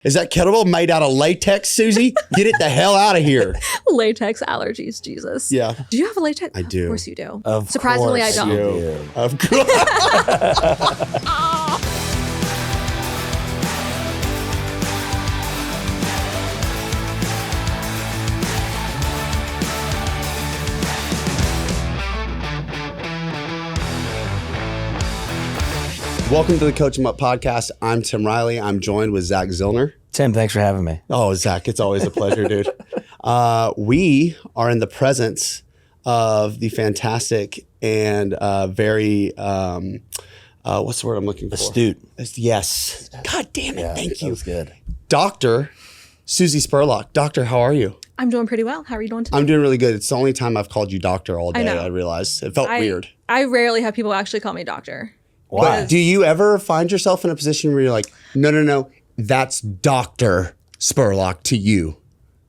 Is that kettlebell made out of latex, Susie? Get it the hell out of here. Latex allergies, Jesus. Yeah. Do you have a latex? I do. Of course you do. Of Surprisingly, course I don't. you do. Of course. Welcome to the Coachemup podcast. I'm Tim Riley. I'm joined with Zack Zillner. Tim, thanks for having me. Oh, Zack, it's always a pleasure, dude. We are in the presence of the fantastic and very, what's the word I'm looking for? Astute. Yes. God damn it. Yeah, Thank that you. was good. Dr. Susie Spirlock. Doctor, how are you? I'm doing pretty well. How are you doing today? I'm doing really good. It's the only time I've called you doctor all day, know. I realized. It felt weird. I rarely have people actually call me doctor. Why? But do you ever find yourself in a position where you're like, no, that's Dr. Spurlock to you?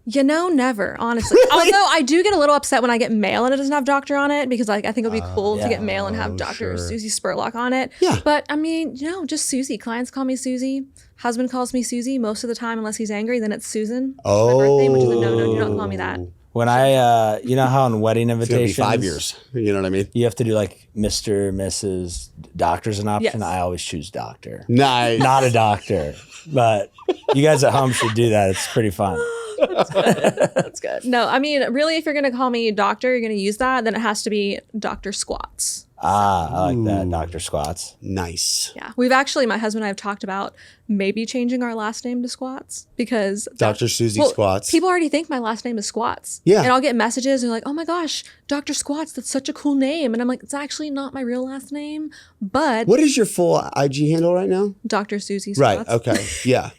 You know, never, honestly. Although I do get a little upset when I get mail and it doesn't have doctor on it, because like I think it would be cool to get mail and have Dr. Susie Spirlock on it. Yeah. But I mean, just Susie. Clients call me Susie. Husband calls me Susie most of the time, unless he's angry, then it's Susan. Oh. My birthday, which is a no, do not call me that. When I, you know how in wedding It's going to invitations, be 5 years. You know what I mean? you have to do like Mr., Mrs., doctor's an option. Yes. I always choose doctor. Nice. Not a doctor, but you guys at home should do that. It's pretty fun. That's good. No, I mean, really, if you're going to call me doctor, you're going to use that, then it has to be Dr. Squats. I like that, Dr. Squats. Nice. Yeah. We've actually, my husband and I have talked about maybe changing our last name to Squats, because Dr. Susie Squats. People already think my last name is Squats. Yeah. And I'll get messages and they're like, oh my gosh, Dr. Squats, that's such a cool name. And I'm like, it's actually not my real last name, but What is your full IG handle right now? Dr. Susie Squats. Right. Okay. Yeah.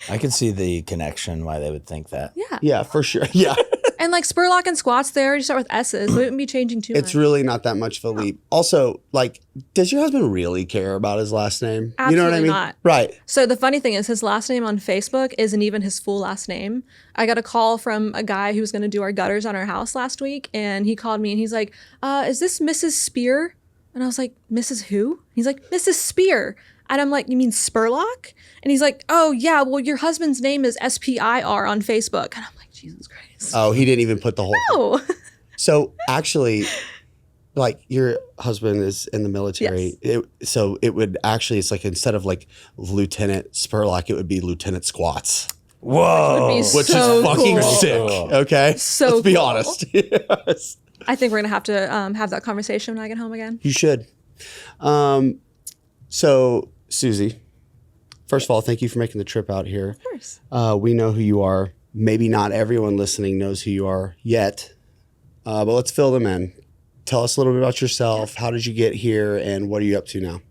I can see the connection why they would think that. Yeah. Yeah, for sure. Yeah. And like Spurlock and Squats, they already start with S's. We wouldn't be changing too It's much. really not that much of a leap. Also, like, does your husband really care about his last name? You know what I Absolutely mean? not. Right. So the funny thing is his last name on Facebook isn't even his full last name. I got a call from a guy who was going to do our gutters on our house last week, and he called me and he's like, is this Mrs. Spear? And I was like, Mrs. who? He's like, Mrs. Spear. And I'm like, you mean Spurlock? And he's like, oh yeah, well your husband's name is SPIR on Facebook. And I'm like, Jesus Christ. Oh, he didn't even put the whole No. So actually, like your husband is in the military. Yes. So it would actually, it's like instead of like Lieutenant Spurlock, it would be Lieutenant Squats, Whoa. Would be which so is fucking cool. sick. Okay. So Let's be cool. honest. Yes. I think we're going to have to have that conversation when I get home again. You should. So Susie, first of all, thank you for making the trip out here. Of course. We know who you are. Maybe not everyone listening knows who you are yet, but let's fill them in. Tell us a little bit about yourself. How did you get here, and what are you up to now?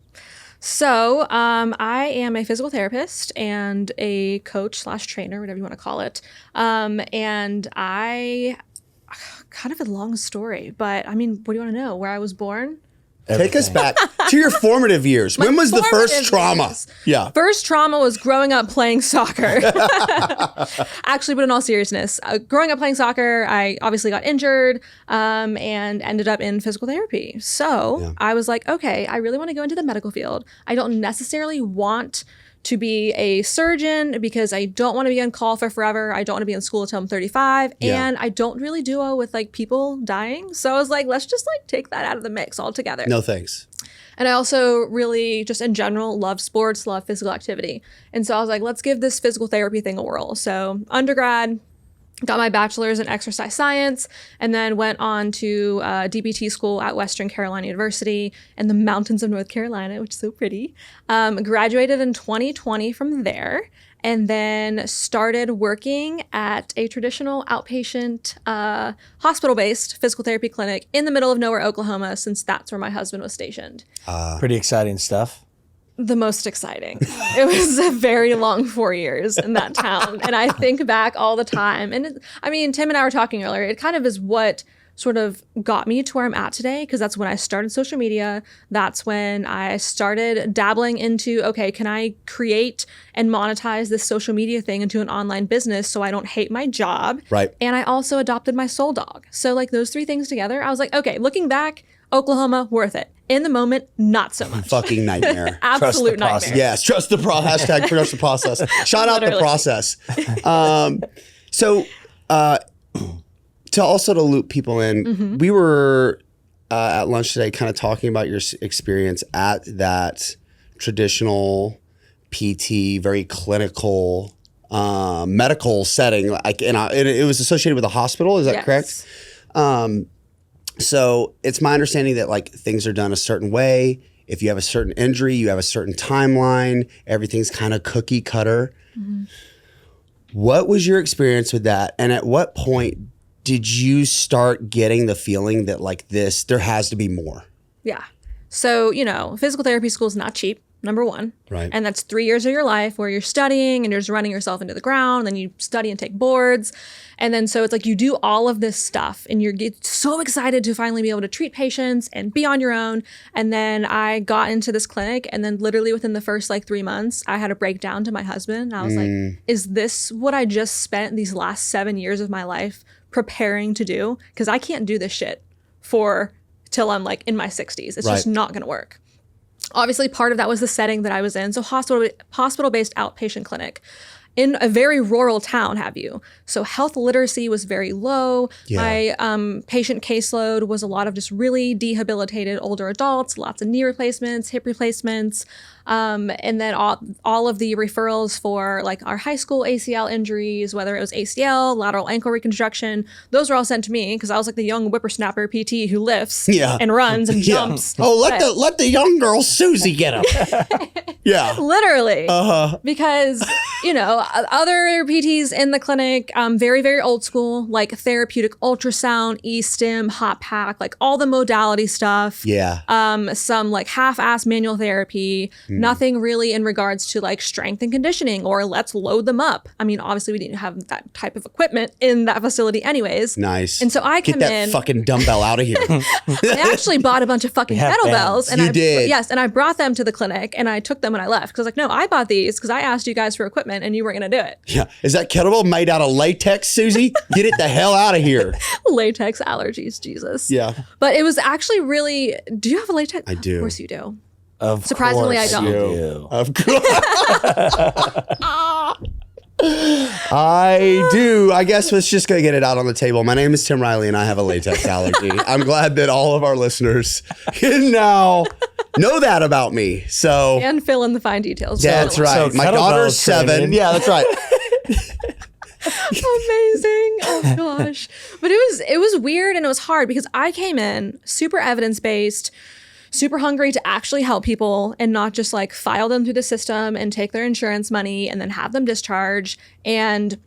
So I am a physical therapist and a coach / trainer, whatever you want to call it. And I kind of a long story, but I mean, what do you want to know? Where I was born? Take us back to your formative years. When was the first formative trauma? years. Yeah. First trauma was growing up playing soccer. Actually, but in all seriousness, growing up playing soccer, I obviously got injured and ended up in physical therapy. So I was like, okay, I really want to go into the medical field. I don't necessarily want to be a surgeon because I don't want to be on call for forever. I don't want to be in school until I'm 35. Yeah. And I don't really do well with like people dying. So I was like, let's just like take that out of the mix altogether. No thanks. And I also really just in general love sports, love physical activity. And so I was like, let's give this physical therapy thing a whirl. So undergrad, got my bachelor's in exercise science, and then went on to DPT school at Western Carolina University in the mountains of North Carolina, which is so pretty. Graduated in 2020 from there, and then started working at a traditional outpatient hospital-based physical therapy clinic in the middle of nowhere, Oklahoma, since that's where my husband was stationed. Pretty exciting stuff. The most exciting. It was a very long 4 years in that town. And I think back all the time. And I mean, Tim and I were talking earlier, it kind of is what sort of got me to where I'm at today, because that's when I started social media. That's when I started dabbling into, okay, can I create and monetize this social media thing into an online business so I don't hate my job? Right. And I also adopted my soul dog. So like those three things together, I was like, okay, looking back, Oklahoma, worth it. In the moment, not so much. Fucking nightmare. Absolute nightmare. process. Yes, trust the hashtag trust the process. Shout out the Literally. process. So to loop people in, we were at lunch today kind of talking about your experience at that traditional PT, very clinical medical setting. It was associated with a hospital. Is that Yes. correct? So it's my understanding that like things are done a certain way. If you have a certain injury, you have a certain timeline. Everything's kind of cookie cutter. What was your experience with that? And at what point did you start getting the feeling that like there has to be more? Yeah. So, physical therapy school is not cheap, number one. Right. And that's 3 years of your life where you're studying and you're just running yourself into the ground. And then you study and take boards. And then so it's like you do all of this stuff and you get so excited to finally be able to treat patients and be on your own. And then I got into this clinic and then literally within the first 3 months, I had a breakdown to my husband. I was like, is this what I just spent these last 7 years of my life preparing to do? Because I can't do this shit till I'm in my 60s. It's just not going to work. Obviously, part of that was the setting that I was in. So hospital-based outpatient clinic in a very rural town, So health literacy was very low. Yeah. My patient caseload was a lot of just really debilitated older adults, lots of knee replacements, hip replacements. And then all of the referrals for our high school ACL injuries, whether it was ACL, lateral ankle reconstruction, those were all sent to me because I was the young whippersnapper PT who lifts and runs and jumps. Oh, let the young girl Susie get him. Yeah. Literally. Because, other PTs in the clinic, very, very old school, therapeutic ultrasound, E-stim, hot pack, all the modality stuff. Yeah. Some half-ass manual therapy. Nothing really in regards to strength and conditioning or let's load them up. I mean, obviously we didn't have that type of equipment in that facility anyways. Nice. And so I Get come that in. fucking dumbbell out of here. I actually bought a bunch of fucking have kettlebells. bands. And You did. Yes, and I brought them to the clinic and I took them and I left. Because no, I bought these because I asked you guys for equipment and you weren't going to do it. Yeah. Is that kettlebell made out of latex, Susie? Get it the hell out of here. Latex allergies, Jesus. Yeah. But it was actually really, do you have a latex? I do. Of course you do. Of Surprisingly, course I don't. you do. Of course. I do. I guess let's just go get it out on the table. My name is Tim Riley and I have a latex allergy. I'm glad that all of our listeners can now know that about me. So And fill in the fine details. that's right. So My kettlebell daughter's 7. training. Yeah, that's right. Amazing. Oh gosh. But it was weird and it was hard because I came in super evidence-based, super hungry to actually help people and not just file them through the system and take their insurance money and then have them discharged. And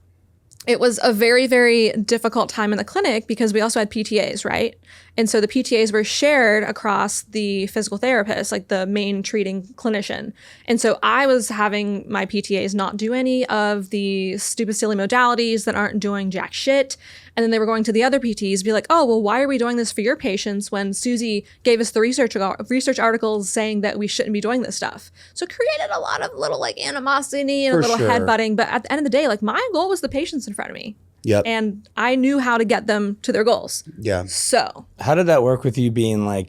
it was a very, very difficult time in the clinic because we also had PTAs, right? And so the PTAs were shared across the physical therapist, the main treating clinician. And so I was having my PTAs not do any of the stupid, silly modalities that aren't doing jack shit. And then they were going to the other PTs, be like, oh, well, why are we doing this for your patients when Susie gave us the research articles saying that we shouldn't be doing this stuff? So it created a lot of little animosity and For a little sure. headbutting. But at the end of the day, my goal was the patients in front of me. Yep. And I knew how to get them to their goals. Yeah. So How did that work with you being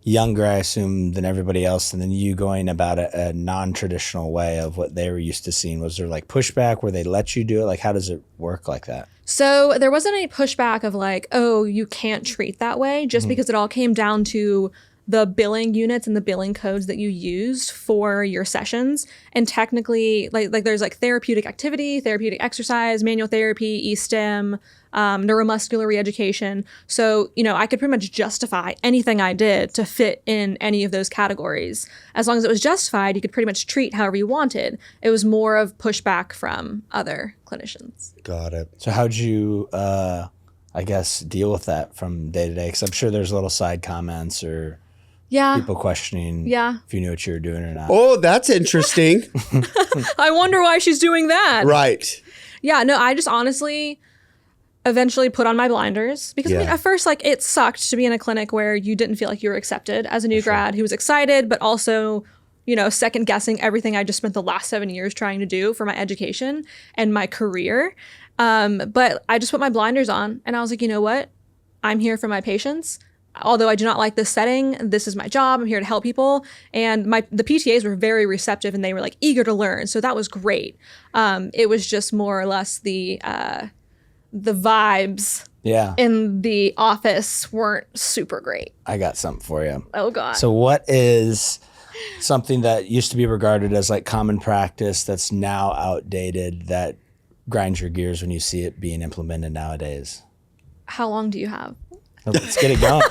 younger, I assume, than everybody else, and then you going about it a non-traditional way of what they were used to seeing? Was there pushback where they let you do it? How does it work like that? So there wasn't any pushback of oh, you can't treat that way, just because it all came down to the billing units and the billing codes that you used for your sessions. And technically, there's therapeutic activity, therapeutic exercise, manual therapy, E-stim, neuromuscular reeducation. So, I could pretty much justify anything I did to fit in any of those categories. As long as it was justified, you could pretty much treat however you wanted. It was more of pushback from other clinicians. Got it. So how'd you, deal with that from day to day? Because I'm sure there's little side comments or Yeah. people questioning if you knew what you were doing or not. Oh, that's interesting. I wonder why she's doing that. Right. Yeah, no, I just honestly eventually put on my blinders because Yeah. at first it sucked to be in a clinic where you didn't feel like you were accepted as a new grad who was excited, but also, second guessing everything I just spent the last 7 years trying to do for my education and my career. But I just put my blinders on and I was like, you know what? I'm here for my patients. although I do not like this setting, this is my job. I'm here to help people. And the PTAs were very receptive and they were like eager to learn. So that was great. It was just more or less the vibes in the office weren't super great. I got something for you. Oh God. So what is something that used to be regarded as like common practice that's now outdated that grinds your gears when you see it being implemented nowadays? How long do you have? Let's get it going.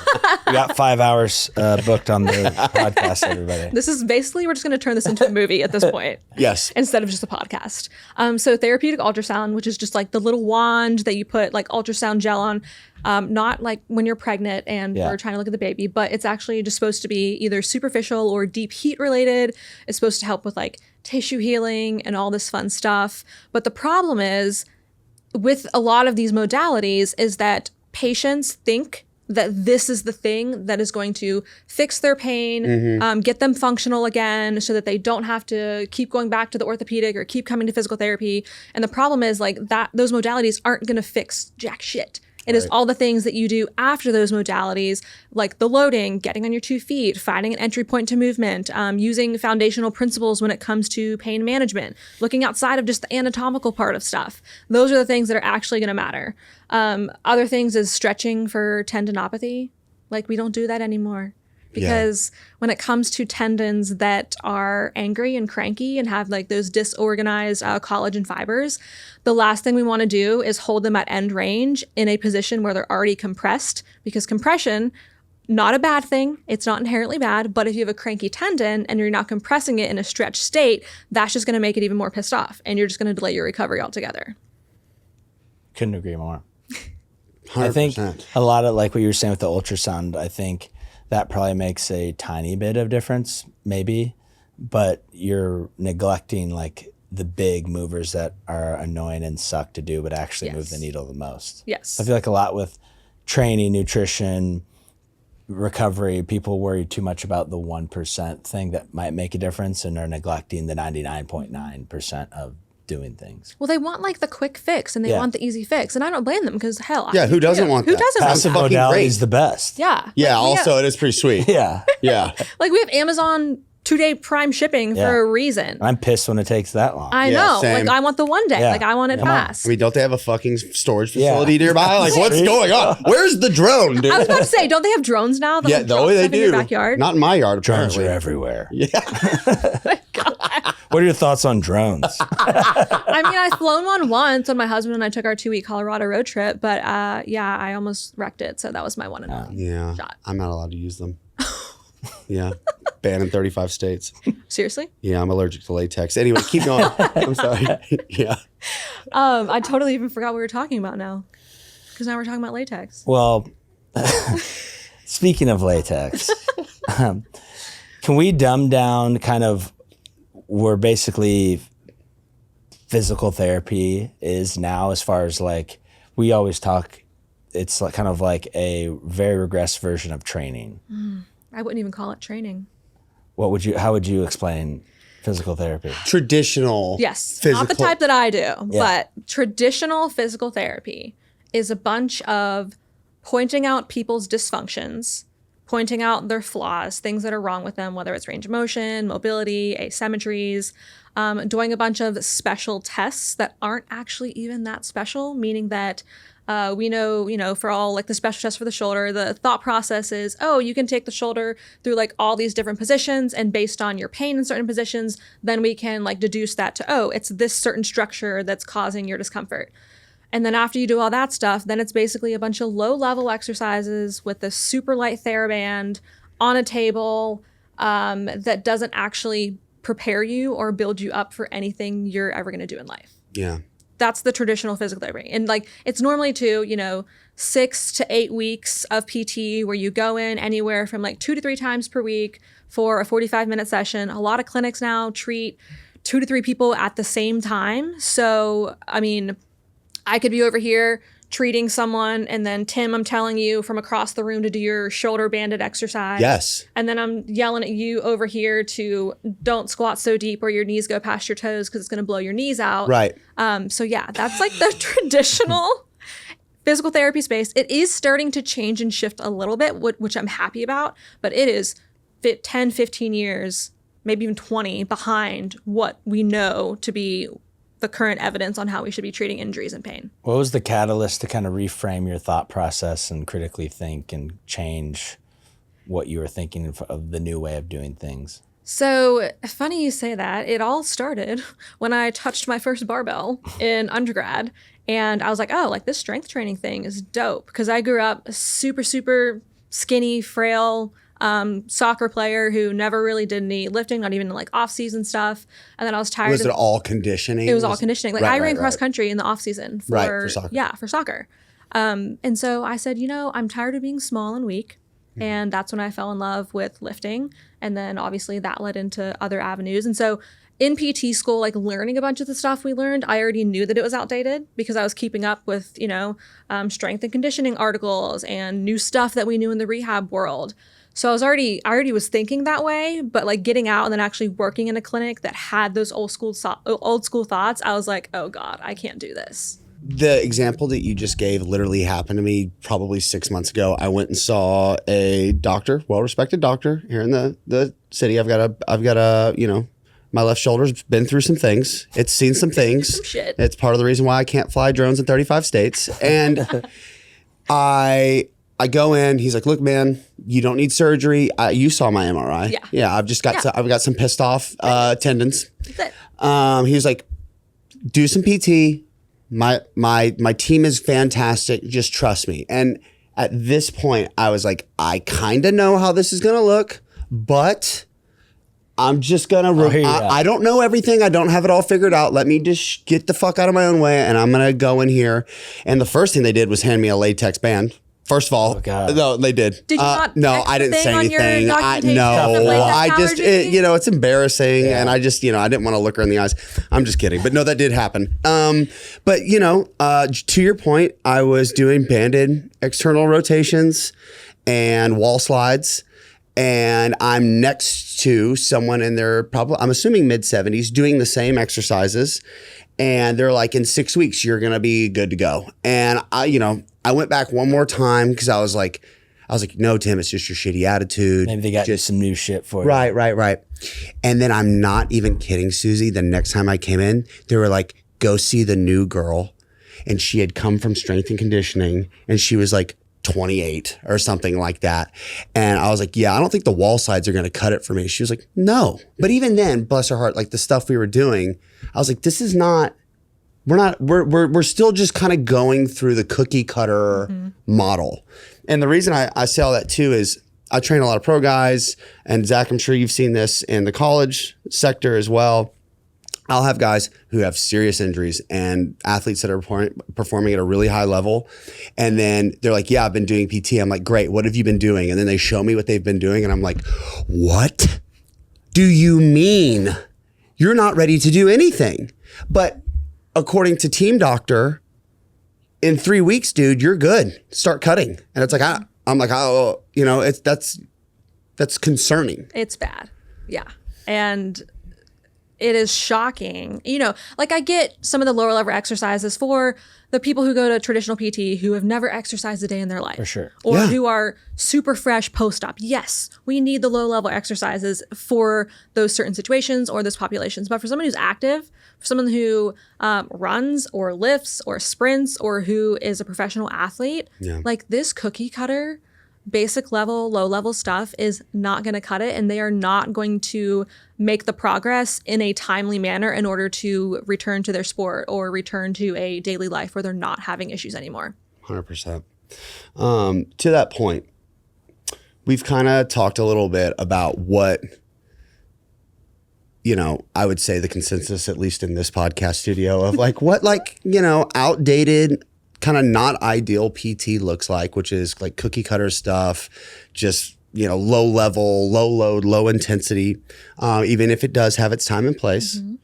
We got 5 hours booked on the podcast, everybody. This is basically, we're just going to turn this into a movie at this point. Yes. Instead of just a podcast. So therapeutic ultrasound, which is just like the little wand that you put like ultrasound gel on, not like when you're pregnant and we're trying to look at the baby, but it's actually just supposed to be either superficial or deep heat related. It's supposed to help with like tissue healing and all this fun stuff. But the problem is with a lot of these modalities is that patients think that this is the thing that is going to fix their pain, get them functional again so that they don't have to keep going back to the orthopedic or keep coming to physical therapy. And the problem is like that those modalities aren't going to fix jack shit. It is all the things that you do after those modalities, like the loading, getting on your 2 feet, finding an entry point to movement, using foundational principles when it comes to pain management, looking outside of just the anatomical part of stuff. Those are the things that are actually going to matter. Other things is stretching for tendinopathy. Like we don't do that anymore. Because when it comes to tendons that are angry and cranky and have like those disorganized collagen fibers, the last thing we want to do is hold them at end range in a position where they're already compressed, because compression, not a bad thing. It's not inherently bad, but if you have a cranky tendon and you're not compressing it in a stretched state, that's just going to make it even more pissed off and you're just going to delay your recovery altogether. Couldn't agree more. 100%. I think a lot of like what you were saying with the ultrasound, I think that probably makes a tiny bit of difference, maybe, but you're neglecting like the big movers that are annoying and suck to do, but actually move the needle the most. Yes. I feel like a lot with training, nutrition, recovery, people worry too much about the 1% thing that might make a difference and are neglecting the 99.9% of doing things. Well, they want like the quick fix and they want the easy fix. And I don't blame them because hell. Who doesn't want that? Who doesn't want Passive that? modality is the best. Yeah. Yeah, Like, also it is pretty sweet. Yeah. Yeah. Like we have Amazon 2-day prime shipping for a reason. I'm pissed when it takes that long. I Yeah, know. same. Like I want the one day. Yeah. Like I want it fast. I mean, don't they have a fucking storage facility nearby? Like, what's going on? Where's the drone, dude? I was about to say, don't they have drones now? Yeah, the way they in your backyard. Not in my yard, Drones apparently. are everywhere. Yeah. What are your thoughts on drones? I mean, I've flown one once when my husband and I took our 2-week Colorado road trip, but I almost wrecked it. So that was my one and only Yeah. shot. I'm not allowed to use them. Yeah. Banned in 35 states. Seriously? Yeah, I'm allergic to latex. Anyway, keep going. I'm sorry. Yeah. I totally even forgot what we were talking about now. Because now we're talking about latex. Well, speaking of latex, can we dumb down kind of where basically physical therapy is now, as far as like, we always talk, it's like kind of like a very regressed version of training. I wouldn't even call it training. How would you explain physical therapy? Traditional. Yes. Physical. Not the type that I do, but traditional physical therapy is a bunch of pointing out people's dysfunctions, pointing out their flaws, things that are wrong with them, whether it's range of motion, mobility, asymmetries, doing a bunch of special tests that aren't actually even that special, meaning that we know, for all like the special tests for the shoulder, the thought process is, oh, you can take the shoulder through like all these different positions, and based on your pain in certain positions, then we can like deduce that to, oh, it's this certain structure that's causing your discomfort. And then after you do all that stuff, then it's basically a bunch of low-level exercises with a super light TheraBand on a table that doesn't actually prepare you or build you up for anything you're ever going to do in life. Yeah. That's the traditional physical therapy. And like, it's normally 6 to 8 weeks of PT where you go in anywhere from like 2 to 3 times per week for a 45-minute session. A lot of clinics now treat 2 to 3 people at the same time. So, I mean, I could be over here treating someone, and then Tim, I'm telling you from across the room to do your shoulder banded exercise. Yes. And then I'm yelling at you over here to don't squat so deep or your knees go past your toes because it's going to blow your knees out. Right. So yeah, that's like the traditional physical therapy space. It is starting to change and shift a little bit, which I'm happy about, but it is 10, 15 years, maybe even 20 behind what we know to be the current evidence on how we should be treating injuries and pain. What was the catalyst to kind of reframe your thought process and critically think and change what you were thinking of the new way of doing things? So funny you say that. It all started when I touched my first barbell in undergrad. And I was like, oh, like this strength training thing is dope. Because I grew up a super, super skinny, frail soccer player who never really did any lifting, not even like off-season stuff. And then I was tired. Was it all conditioning? It was all conditioning. Like I ran cross country in the off-season for soccer. Yeah, for soccer. And so I said, I'm tired of being small and weak. And that's when I fell in love with lifting. And then obviously that led into other avenues. And so in PT school, like learning a bunch of the stuff we learned, I already knew that it was outdated because I was keeping up with, strength and conditioning articles and new stuff that we knew in the rehab world. So I already was thinking that way, but like getting out and then actually working in a clinic that had those old school thoughts, I was like, oh God, I can't do this. The example that you just gave literally happened to me probably 6 months ago. I went and saw a doctor, well-respected doctor here in the city. I've got a, my left shoulder's been through some things. It's seen some things. Some shit. It's part of the reason why I can't fly drones in 35 states. And I go in, he's like, look, man, you don't need surgery. You saw my MRI. Yeah. I've just got I've got some pissed off tendons. That's it. He was like, do some PT. My team is fantastic. Just trust me. And at this point, I was like, I kind of know how this is going to look, but I'm just going to, I don't know everything. I don't have it all figured out. Let me just get the fuck out of my own way. And I'm going to go in here. And the first thing they did was hand me a latex band. First of all, no, they did. Did you not? No, I didn't say anything. It's embarrassing, and I just, I didn't want to look her in the eyes. I'm just kidding, but no, that did happen. But to your point, I was doing banded external rotations and wall slides, and I'm next to someone in their probably, I'm assuming mid-70s, doing the same exercises, and they're like, in 6 weeks, you're gonna be good to go. And I went back one more time because I was like, no, Tim, it's just your shitty attitude. Maybe they got just some new shit for you. Right. And then I'm not even kidding, Susie. The next time I came in, they were like, go see the new girl. And she had come from strength and conditioning, and she was like 28 or something like that. And I was like, yeah, I don't think the wall slides are going to cut it for me. She was like, no. But even then, bless her heart, like the stuff we were doing, I was like, this is not, we're still just kind of going through the cookie cutter model. And the reason I say all that too is I train a lot of pro guys, and Zack, I'm sure you've seen this in the college sector as well. I'll have guys who have serious injuries and athletes that are performing at a really high level. And then they're like, yeah, I've been doing PT. I'm like, great. What have you been doing? And then they show me what they've been doing. And I'm like, what do you mean? You're not ready to do anything. But according to Team Doctor, in 3 weeks, dude, you're good. Start cutting. And it's like, I'm like, oh, that's concerning. It's bad. Yeah. And it is shocking. Like I get some of the lower level exercises for the people who go to traditional PT who have never exercised a day in their life. For sure. Or who are super fresh post-op. Yes, we need the low level exercises for those certain situations or those populations. But for someone who's active, for someone who runs or lifts or sprints or who is a professional athlete, like this cookie cutter basic level, low level stuff is not going to cut it, and they are not going to make the progress in a timely manner in order to return to their sport or return to a daily life where they're not having issues anymore. 100%. To that point, we've kind of talked a little bit about what, I would say the consensus, at least in this podcast studio, of like what, outdated, kind of not ideal PT looks like, which is like cookie cutter stuff, just, low level, low load, low intensity, even if it does have its time and place. Mm-hmm.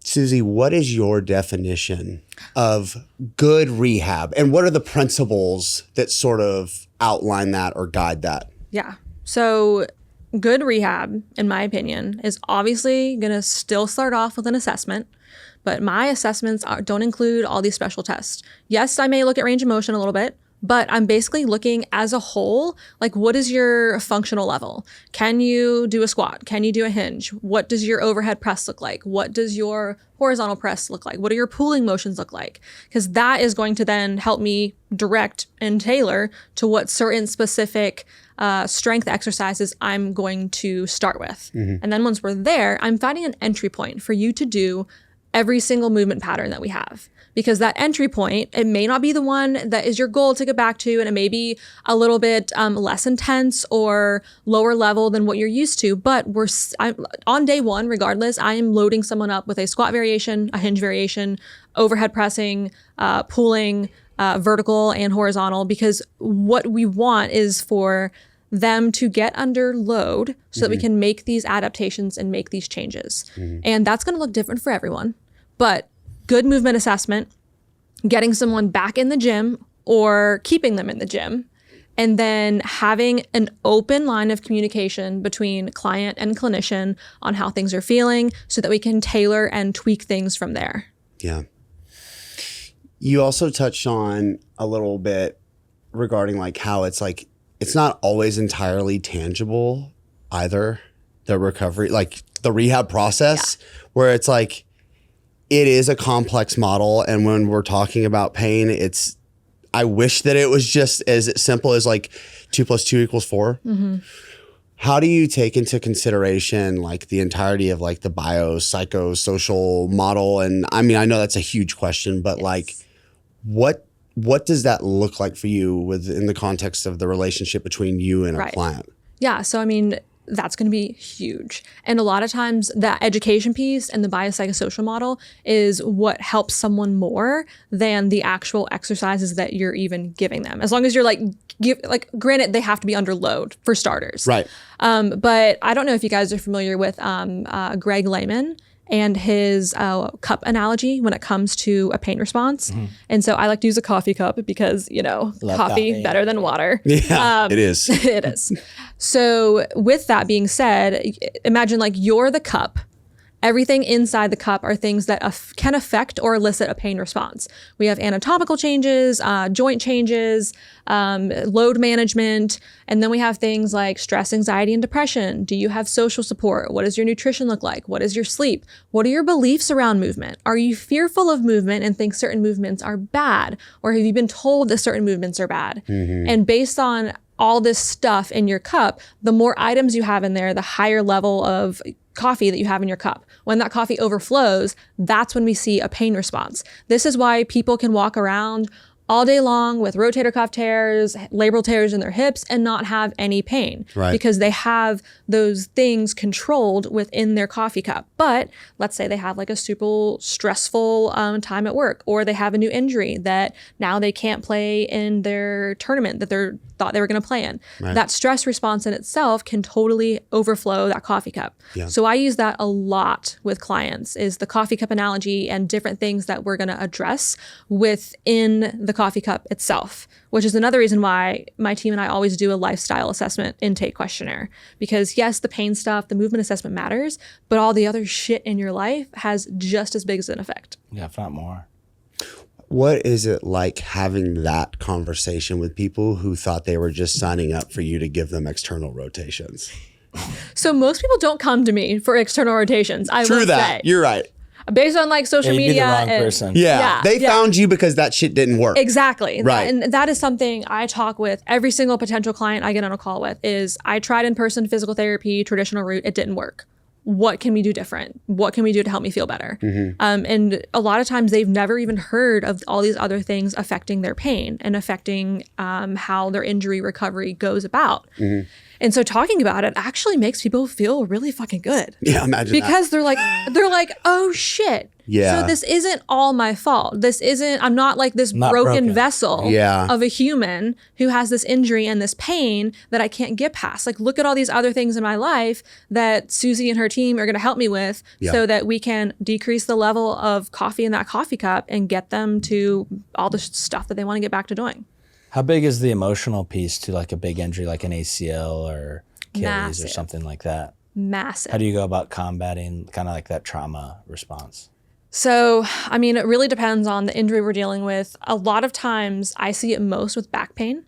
Susie, what is your definition of good rehab, and what are the principles that sort of outline that or guide that? Yeah. So good rehab, in my opinion, is obviously going to still start off with an assessment, But my assessments don't include all these special tests. Yes, I may look at range of motion a little bit, but I'm basically looking as a whole, like what is your functional level? Can you do a squat? Can you do a hinge? What does your overhead press look like? What does your horizontal press look like? What do your pulling motions look like? Because that is going to then help me direct and tailor to what certain specific strength exercises I'm going to start with. And then once we're there, I'm finding an entry point for you to do every single movement pattern that we have. Because that entry point, it may not be the one that is your goal to get back to, and it may be a little bit less intense or lower level than what you're used to. But on day one, regardless, I am loading someone up with a squat variation, a hinge variation, overhead pressing, pulling, vertical and horizontal, because what we want is for them to get under load so that we can make these adaptations and make these changes. And that's going to look different for everyone. But good movement assessment, getting someone back in the gym or keeping them in the gym, and then having an open line of communication between client and clinician on how things are feeling so that we can tailor and tweak things from there. Yeah. You also touched on a little bit regarding like how it's like, it's not always entirely tangible either, the recovery, like the rehab process, where it's like, it is a complex model. And when we're talking about pain, I wish that it was just as simple as like 2 + 2 = 4. How do you take into consideration like the entirety of like the biopsychosocial model? And I mean, I know that's a huge question, but like what does that look like for you within the context of the relationship between you and a client? Yeah. So, I mean, that's going to be huge. And a lot of times that education piece and the biopsychosocial model is what helps someone more than the actual exercises that you're even giving them. As long as you're like granted, they have to be under load for starters. Right. But I don't know if you guys are familiar with Greg Lehman and his cup analogy when it comes to a pain response. And so I like to use a coffee cup because, coffee better than water. Yeah, it is. It is. So with that being said, imagine like you're the cup. Everything inside the cup are things that can affect or elicit a pain response. We have anatomical changes, joint changes, load management, and then we have things like stress, anxiety, and depression. Do you have social support? What does your nutrition look like? What is your sleep? What are your beliefs around movement? Are you fearful of movement and think certain movements are bad? Or have you been told that certain movements are bad? And based on all this stuff in your cup, the more items you have in there, the higher level of coffee that you have in your cup. When that coffee overflows, that's when we see a pain response. This is why people can walk around all day long with rotator cuff tears, labral tears in their hips and not have any pain because they have those things controlled within their coffee cup. But let's say they have like a super stressful time at work, or they have a new injury that now they can't play in their tournament that they thought they were going to play in. That stress response in itself can totally overflow that coffee cup. So I use that a lot with clients, is the coffee cup analogy and different things that we're going to address within the coffee cup itself, which is another reason why my team and I always do a lifestyle assessment intake questionnaire. Because yes, the pain stuff, the movement assessment matters, but all the other shit in your life has just as big as an effect. Yeah, if not more. What is it like having that conversation with people who thought they were just signing up for you to give them external rotations? So most people don't come to me for external rotations. I True would that. say. You're right. Based on like social You'd be media. the wrong person. Yeah. They found you because that shit didn't work. Exactly. Right. And that is something I talk with every single potential client I get on a call with is I tried in-person physical therapy, traditional route, it didn't work. What can we do different? What can we do to help me feel better? And a lot of times they've never even heard of all these other things affecting their pain and affecting how their injury recovery goes about. And so talking about it actually makes people feel really fucking good. Yeah, imagine because they're like, oh shit. Yeah. So this isn't all my fault. I'm not like this broken vessel of a human who has this injury and this pain that I can't get past. Like, look at all these other things in my life that Susie and her team are going to help me with so that we can decrease the level of coffee in that coffee cup and get them to all the stuff that they want to get back to doing. How big is the emotional piece to like a big injury like an ACL or Achilles Massive. or something like that? Massive. How do you go about combating kind of like that trauma response? So, I mean, it really depends on the injury we're dealing with. A lot of times I see it most with back pain.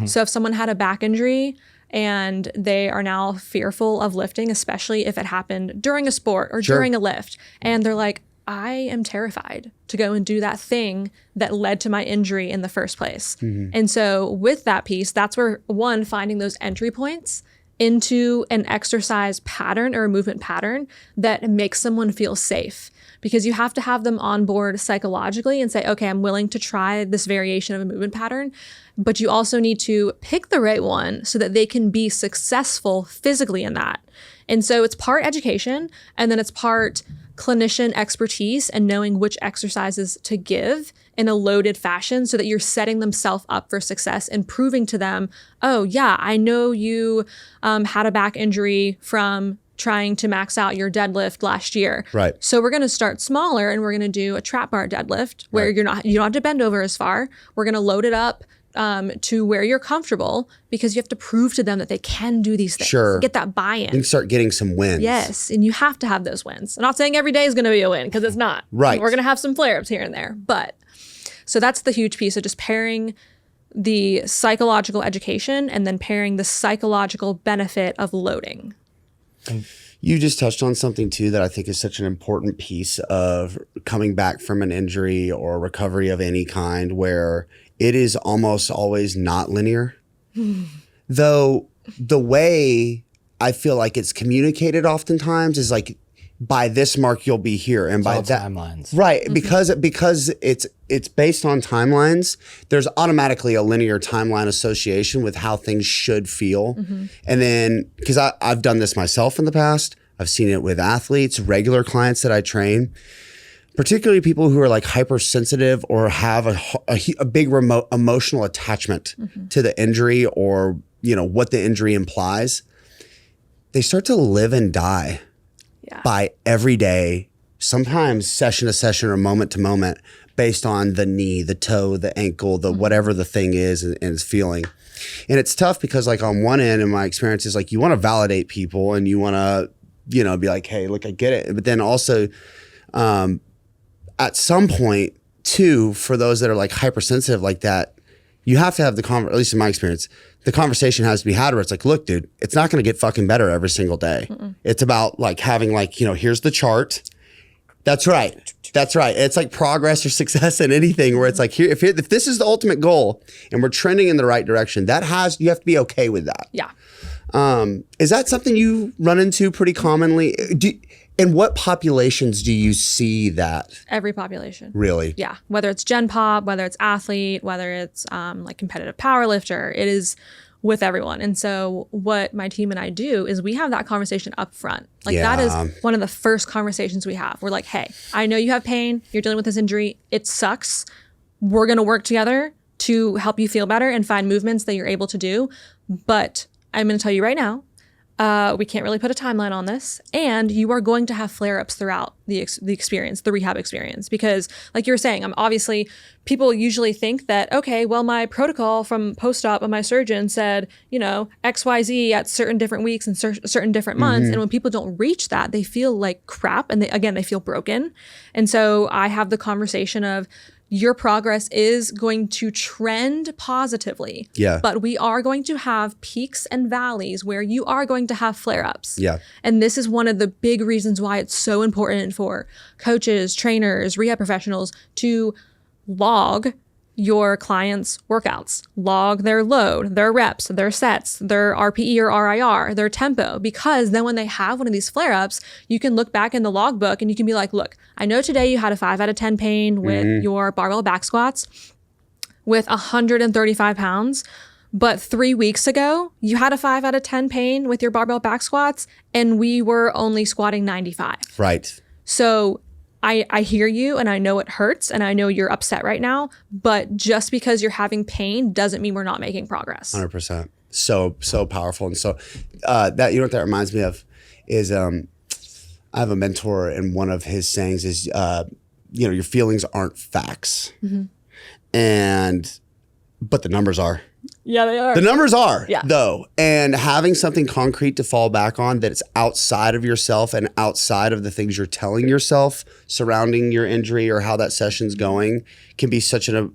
So if someone had a back injury and they are now fearful of lifting, especially if it happened during a sport or during a lift, and they're like, I am terrified to go and do that thing that led to my injury in the first place. And so with that piece, that's where one, finding those entry points into an exercise pattern or a movement pattern that makes someone feel safe. Because you have to have them on board psychologically and say, okay, I'm willing to try this variation of a movement pattern, but you also need to pick the right one so that they can be successful physically in that. And so it's part education, and then it's part clinician expertise and knowing which exercises to give in a loaded fashion so that you're setting themselves up for success and proving to them, oh yeah, I know you had a back injury from trying to max out your deadlift last year. Right. So we're going to start smaller and we're going to do a trap bar deadlift where you don't have to bend over as far. We're going to load it up to where you're comfortable because you have to prove to them that they can do these things. Sure. Get that buy-in. You can start getting some wins. Yes. And you have to have those wins. I'm not saying every day is going to be a win because it's not. Right. We're going to have some flare-ups here and there. But so that's the huge piece of just pairing the psychological education and then pairing the psychological benefit of loading. You just touched on something too that I think is such an important piece of coming back from an injury or recovery of any kind, where it is almost always not linear. Though the way I feel like it's communicated oftentimes is like, by this mark you'll be here, and by that timelines, right? Because it's based on timelines. There's automatically a linear timeline association with how things should feel, and then because I've done this myself in the past, I've seen it with athletes, regular clients that I train, particularly people who are like hypersensitive or have a big remote emotional attachment to the injury or what the injury implies. They start to live and die. By every day, sometimes session to session or moment to moment, based on the knee, the toe, the ankle, the whatever the thing is and is feeling. And it's tough because like on one end in my experience is like you want to validate people and you want to, be like, hey, look, I get it. But then also at some point too, for those that are like hypersensitive like that, you have to have at least in my experience, the conversation has to be had where it's like, look, dude, it's not going to get fucking better every single day. It's about like having like, here's the chart. That's right. That's right. It's like progress or success in anything where it's like, here, if this is the ultimate goal and we're trending in the right direction, you have to be okay with that. Yeah. Is that something you run into pretty commonly? In what populations do you see that? Every population. Really? Yeah. Whether it's Gen Pop, whether it's athlete, whether it's like competitive power lifter, it is with everyone. And so what my team and I do is we have that conversation up front. Like that is one of the first conversations we have. We're like, hey, I know you have pain. You're dealing with this injury. It sucks. We're going to work together to help you feel better and find movements that you're able to do. But I'm going to tell you right now, we can't really put a timeline on this, and you are going to have flare-ups throughout the experience, the rehab experience, because like you were saying, obviously people usually think that, okay, well, my protocol from post-op of my surgeon said, XYZ at certain different weeks and certain different months. And when people don't reach that, they feel like crap. And they feel broken. And so I have the conversation of, your progress is going to trend positively. Yeah. But we are going to have peaks and valleys where you are going to have flare-ups. Yeah. And this is one of the big reasons why it's so important for coaches, trainers, rehab professionals to log your clients' workouts, log their load, their reps, their sets, their RPE or RIR, their tempo, because then when they have one of these flare-ups, you can look back in the logbook and you can be like, look, I know today you had a 5 out of 10 pain with your barbell back squats with 135 pounds, but 3 weeks ago, you had a 5 out of 10 pain with your barbell back squats and we were only squatting 95. Right. So I hear you and I know it hurts and I know you're upset right now, but just because you're having pain doesn't mean we're not making progress. 100%. So powerful. And so what that reminds me of is I have a mentor and one of his sayings is, your feelings aren't facts. And But the numbers are. Yeah, they are. The numbers are, Yeah. though. And having something concrete to fall back on that's outside of yourself and outside of the things you're telling yourself surrounding your injury or how that session's going can be such an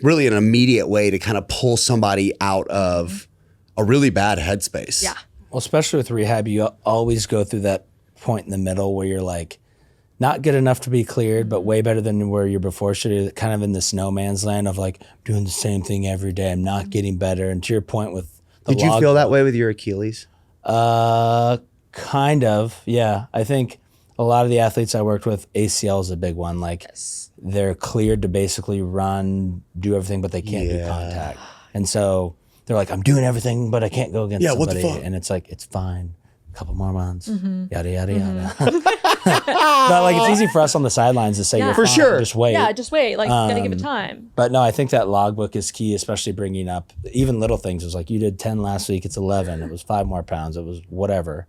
really an immediate way to kind of pull somebody out of a really bad headspace. Yeah. Well, especially with rehab, you always go through that point in the middle where you're like, not good enough to be cleared, but way better than where you're before. So you're kind of in this no man's land of like doing the same thing every day. I'm not getting better. And to your point with the Did you feel that way with your Achilles? Kind of, yeah. I think a lot of the athletes I worked with, ACL is a big one. Like they're cleared to basically run, do everything, but they can't do contact. And so they're like, I'm doing everything, but I can't go against somebody. What the fuck? And it's like, it's fine. A couple more months, yada, yada, yada. But like, it's easy for us on the sidelines to say, Yeah. you're For fine, sure. just wait. Yeah, just wait. Like, gotta give it time. But no, I think that logbook is key, especially bringing up even little things. It was like, you did 10 last week, it's 11. It was 5 more pounds. It was whatever.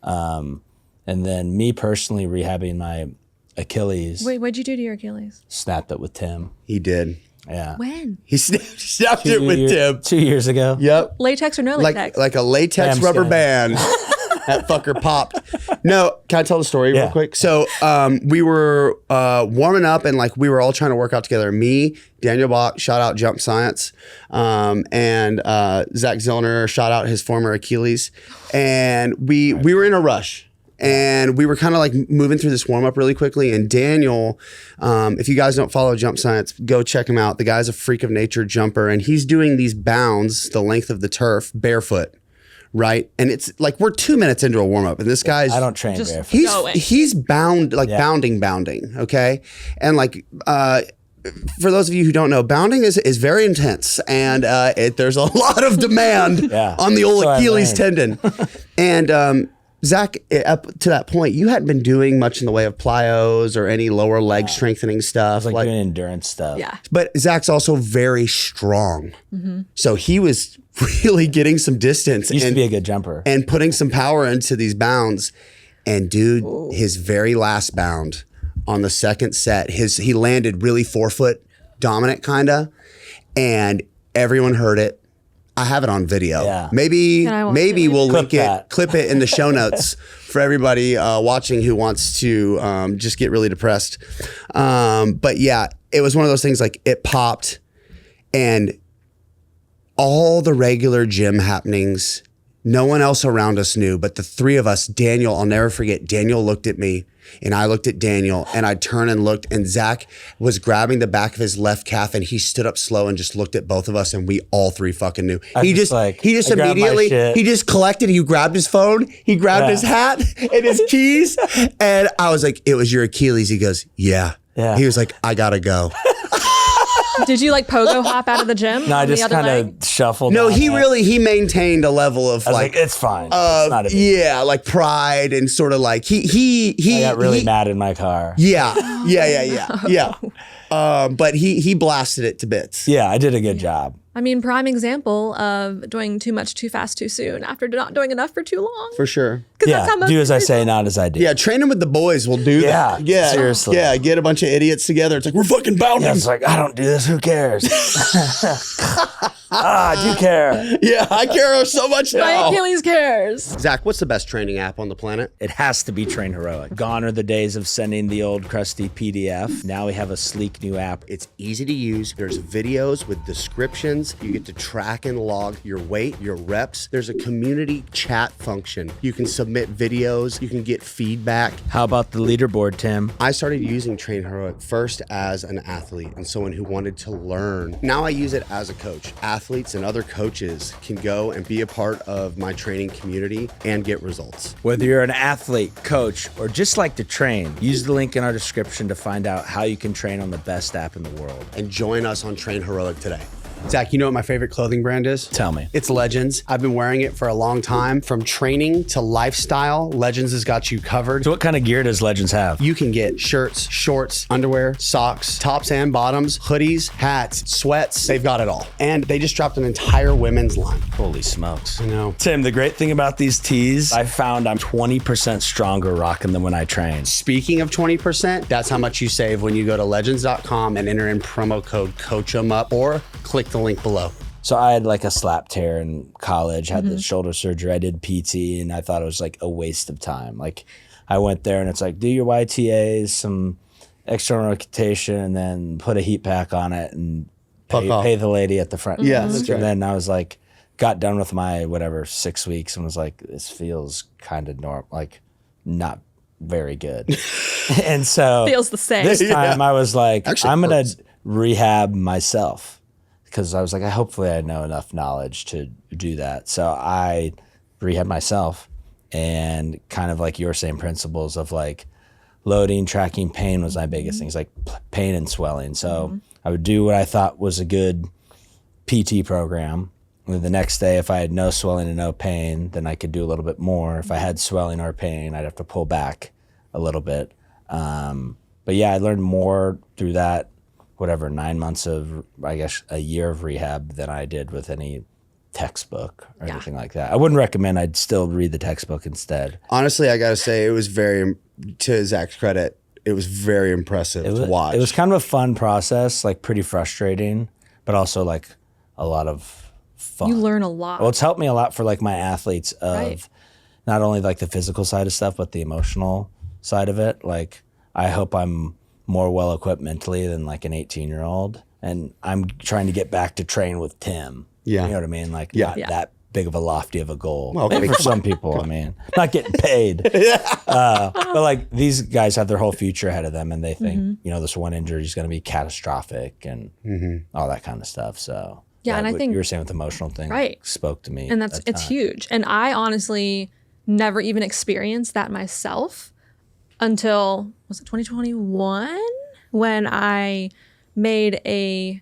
And then me personally rehabbing my Achilles, Wait, what'd you do to your Achilles? snapped it with Tim. He did. Yeah. When? He snapped it with Tim. 2 years ago. Yep. Latex or no latex? Like a latex Ram rubber skin. band. That fucker popped. No, can I tell the story real Yeah. quick? So we were warming up and like we were all trying to work out together. Me, Daniel Bach, shout out Jump Science, and Zack Zillner, shout out his former Achilles. And we were in a rush. And we were kind of like moving through this warm up really quickly. And Daniel, if you guys don't follow Jump Science, go check him out. The guy's a freak of nature jumper, and he's doing these bounds the length of the turf barefoot, right? And it's like we're 2 minutes into a warm up, and this guy's I don't train Just- barefoot. Going. he's bound like bounding, okay, and like. For those of you who don't know, bounding is very intense, and there's a lot of demand Yeah. on the old So I Achilles learned. tendon. And Zach, up to that point, you hadn't been doing much in the way of plyos or any lower leg strengthening stuff. Like doing endurance stuff. yeah. But Zach's also very strong, so he was really getting some distance Used to and, be a good jumper. and putting some power into these bounds. And dude, his very last bound on the second set, he landed really 4-foot dominant kinda, and everyone heard it. I have it on video. Yeah. Maybe Can I watch maybe it we'll Clip that. clip it in the show notes for everybody watching who wants to just get really depressed. But yeah, it was one of those things like it popped, and all the regular gym happenings, no one else around us knew, but the three of us, Daniel, I'll never forget, Daniel looked at me and I looked at Daniel, and I turned and looked, and Zach was grabbing the back of his left calf, and he stood up slow and just looked at both of us, and we all three fucking knew. He just I grabbed my immediately, shit. he just collected, he grabbed his phone, he grabbed his hat and his keys, and I was like, it was your Achilles. He goes, yeah. He was like, I gotta go. Did you like pogo hop out of the gym? No, I on the just other kind leg? of shuffled. No, on he it. maintained a level of I was like, like, it's fine. It's not a big yeah, like pride and sort of like he I got really mad in my car. Yeah. But he blasted it to bits. Yeah, I did a good job. I mean, prime example of doing too much too fast too soon after not doing enough for too long. For sure. 'Cause Yeah, that's how most do as I people- say, not as I do. Yeah, training with the boys will do that. Yeah, seriously. Yeah, get a bunch of idiots together. It's like, we're fucking bounding. Yeah, it's like, I don't do this. Who cares? I do care. Yeah, I care so much My now. Achilles cares. Zach, what's the best training app on the planet? It has to be Train Heroic. Gone are the days of sending the old crusty PDF. Now we have a sleek new app. It's easy to use. There's videos with descriptions. You get to track and log your weight, your reps. There's a community chat function. You can submit videos. You can get feedback. How about the leaderboard, Tim? I started using Train Heroic first as an athlete and someone who wanted to learn. Now I use it as a coach. Athletes and other coaches can go and be a part of my training community and get results. Whether you're an athlete, coach, or just like to train, use the link in our description to find out how you can train on the best app in the world. And join us on Train Heroic today. Zach, you know what my favorite clothing brand is? Tell me. It's Legends. I've been wearing it for a long time. From training to lifestyle, Legends has got you covered. So what kind of gear does Legends have? You can get shirts, shorts, underwear, socks, tops and bottoms, hoodies, hats, sweats. They've got it all. And they just dropped an entire women's line. Holy smokes. I know. Tim, the great thing about these tees, I found I'm 20% stronger rocking them when I train. Speaking of 20%, that's how much you save when you go to legends.com and enter in promo code coachemup or click the link below. So I had like a slap tear in college, had the shoulder surgery. I did PT and I thought it was like a waste of time. Like I went there and it's like, do your YTAs, some external rotation, and then put a heat pack on it and pay the lady at the front. Yeah, that's right. And then I was like, got done with my 6 weeks and was like, this feels kind of like not very good. And so Feels the same. this time I was like, Actually, I'm going hurts. to rehab myself. Because I was like, hopefully I know enough knowledge to do that. So I rehab myself and kind of like your same principles of like loading, tracking pain was my biggest things, like pain and swelling. So I would do what I thought was a good PT program. And then the next day, if I had no swelling and no pain, then I could do a little bit more. If I had swelling or pain, I'd have to pull back a little bit. But yeah, I learned more through that. 9 months of, I guess, a year of rehab than I did with any textbook or anything like that. I wouldn't recommend. I'd still read the textbook instead. Honestly, I got to say, it was to Zach's credit, it was very impressive to watch. It was kind of a fun process, like pretty frustrating, but also like a lot of fun. You learn a lot. Well, it's helped me a lot for like my athletes of Right. not only like the physical side of stuff, but the emotional side of it. Like I hope I'm more well equipped mentally than like an 18-year-old. And I'm trying to get back to train with Tim. Yeah. You know what I mean? Like Yeah. not that big of a lofty of a goal. Well, Maybe for some people, I mean, not getting paid. But like these guys have their whole future ahead of them and they think, this one injury is going to be catastrophic and all that kind of stuff. So Yeah, and I what think- you were saying with the emotional thing Right. spoke to me. And it's huge. And I honestly never even experienced that myself until, was it 2021? When I made a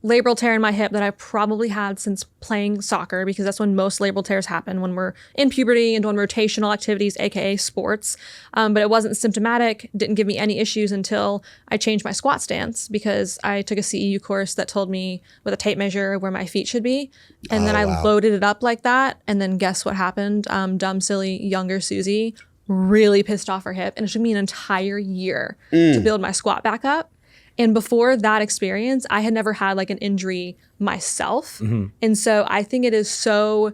labral tear in my hip that I probably had since playing soccer, because that's when most labral tears happen, when we're in puberty and doing rotational activities, aka sports. But it wasn't symptomatic, didn't give me any issues until I changed my squat stance, because I took a CEU course that told me with a tape measure where my feet should be. And then I loaded it up like that. And then guess what happened? Dumb, silly, younger Susie really pissed off her hip. And it took me an entire year to build my squat back up. And before that experience, I had never had like an injury myself. And so I think it is so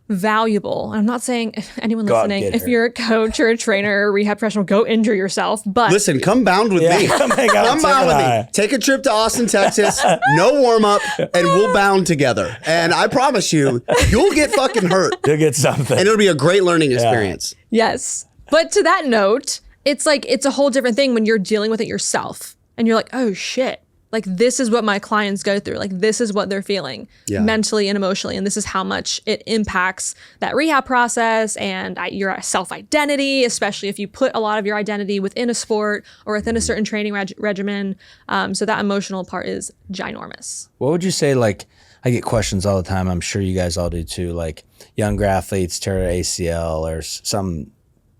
valuable. I'm not saying if anyone Go out and listening, get if her. you're a coach or a trainer or a rehab professional, go injure yourself. But Listen, come bound with me. Come hang out Come with bound Tim with and I. me. Take a trip to Austin, Texas. No warm up, and we'll bound together. And I promise you, you'll get fucking hurt, You'll get something. and it'll be a great learning experience. yes. But to that note, it's like, it's a whole different thing when you're dealing with it yourself and you're like, oh shit, like this is what my clients go through. Like this is what they're feeling mentally and emotionally. And this is how much it impacts that rehab process and your self-identity, especially if you put a lot of your identity within a sport or within a certain training regimen. So that emotional part is ginormous. What would you say, like, I get questions all the time, I'm sure you guys all do too, like younger athletes tear ACL or some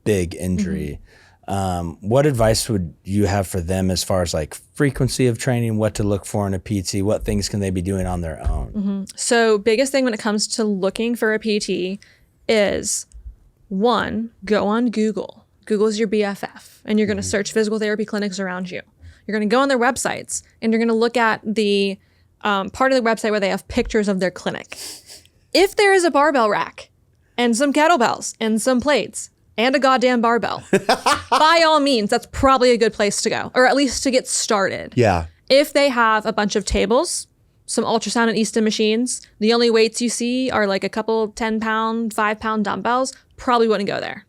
big injury. What advice would you have for them as far as like frequency of training, what to look for in a PT, what things can they be doing on their own? So biggest thing when it comes to looking for a PT is, one, go on Google. Google's your BFF, and you're going to search physical therapy clinics around you. You're going to go on their websites, and you're going to look at the part of the website where they have pictures of their clinic. If there is a barbell rack and some kettlebells and some plates and a goddamn barbell, by all means, that's probably a good place to go, or at least to get started. Yeah. If they have a bunch of tables, some ultrasound and Easton machines, the only weights you see are like a couple 10-pound, 5-pound dumbbells, probably wouldn't go there.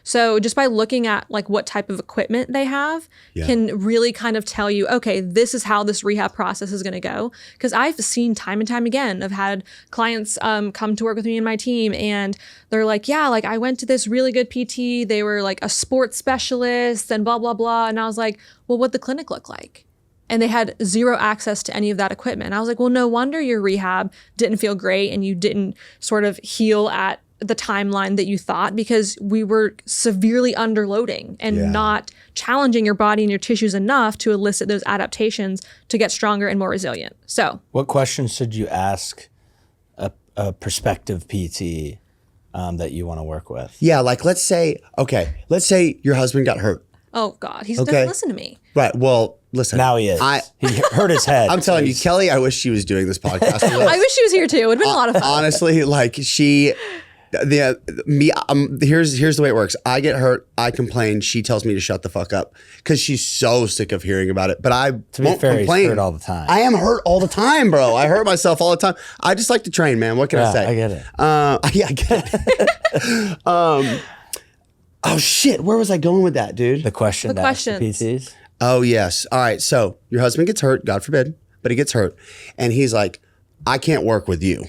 So just by looking at like what type of equipment they have can really kind of tell you, okay, this is how this rehab process is going to go. Because I've seen time and time again, I've had clients come to work with me and my team, and they're like, yeah, like I went to this really good PT. They were like a sports specialist and blah, blah, blah. And I was like, well, what'd the clinic look like? and they had zero access to any of that equipment. I was like, well, no wonder your rehab didn't feel great and you didn't sort of heal at the timeline that you thought, because we were severely underloading and not challenging your body and your tissues enough to elicit those adaptations to get stronger and more resilient. So what questions should you ask a prospective PT that you want to work with? Yeah, like let's say your husband got hurt. oh God, he doesn't listen to me. Right. Well, listen. Now he is. He hurt his head. I'm telling you, Kelly, I wish she was doing this podcast with us. I wish she was here too. It would have been a lot of fun. Honestly, like here's the way it works. I get hurt, I complain, she tells me to shut the fuck up because she's so sick of hearing about it. But I won't complain. He's hurt all the time. I am hurt all the time, bro. I hurt myself all the time. I just like to train, man. What can I say? I get it. Yeah, I get it. Oh shit, where was I going with that, dude? The question The to ask the questions. PTs. Oh yes. All right. So your husband gets hurt, God forbid, but he gets hurt, and he's like, I can't work with you.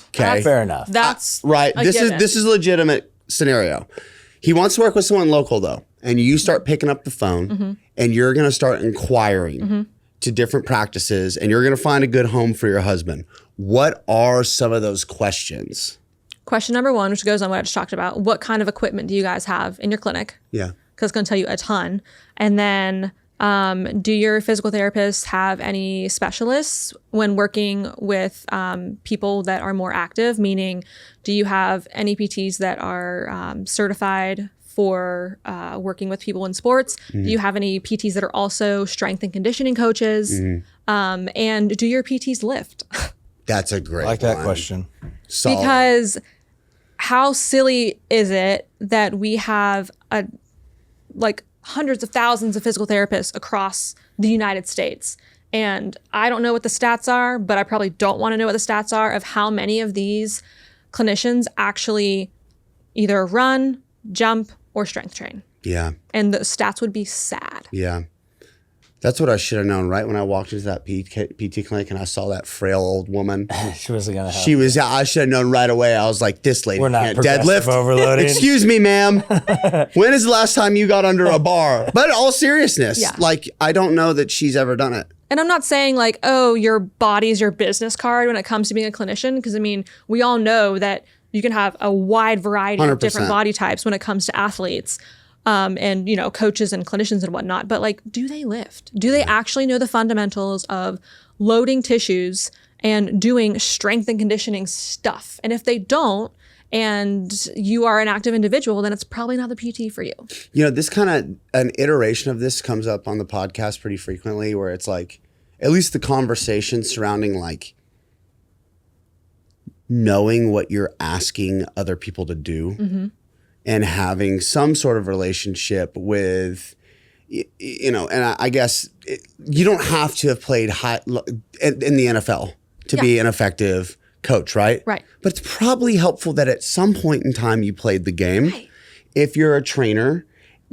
Okay. Fair enough. That's Right. a This given. is a legitimate scenario. He wants to work with someone local though, and you start picking up the phone and you're going to start inquiring to different practices, and you're going to find a good home for your husband. What are some of those questions? Question number one, which goes on what I just talked about. What kind of equipment do you guys have in your clinic? Yeah. Because it's going to tell you a ton. And then do your physical therapists have any specialists when working with people that are more active? Meaning, do you have any PTs that are certified for working with people in sports? Do you have any PTs that are also strength and conditioning coaches? And do your PTs lift? That's a great I like that one. question. Solid. Because how silly is it that we have hundreds of thousands of physical therapists across the United States? And I don't know what the stats are, but I probably don't want to know what the stats are of how many of these clinicians actually either run, jump, or strength train. Yeah. And the stats would be sad. Yeah. That's what I should have known right when I walked into that PT clinic and I saw that frail old woman. She wasn't going to help. I should have known right away. I was like, this lady We're not can't progressive deadlift. overloading. Excuse me, ma'am. When is the last time you got under a bar? But in all seriousness, Yeah. like, I don't know that she's ever done it. And I'm not saying like, oh, your body's your business card when it comes to being a clinician. Because I mean, we all know that you can have a wide variety of 100%. different body types when it comes to athletes. And coaches and clinicians and whatnot, but like, do they lift? Do they actually know the fundamentals of loading tissues and doing strength and conditioning stuff? And if they don't, and you are an active individual, then it's probably not the PT for you. You know, this kind of an iteration of this comes up on the podcast pretty frequently, where it's like, at least the conversation surrounding like knowing what you're asking other people to do. And having some sort of relationship with, and I guess you don't have to have played high in the NFL to be an effective coach, right? Right. But it's probably helpful that at some point in time you played the game. Right. If you're a trainer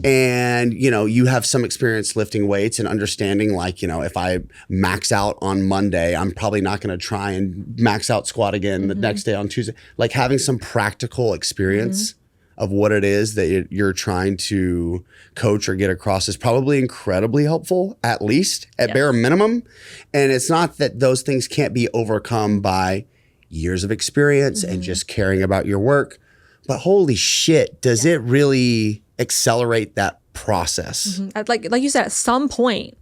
and, you have some experience lifting weights and understanding, like, if I max out on Monday, I'm probably not going to try and max out squat again the next day on Tuesday. Like having some practical experience of what it is that you're trying to coach or get across is probably incredibly helpful, at least at bare minimum. And it's not that those things can't be overcome by years of experience and just caring about your work, but holy shit, does it really accelerate that process? Like you said, at some point,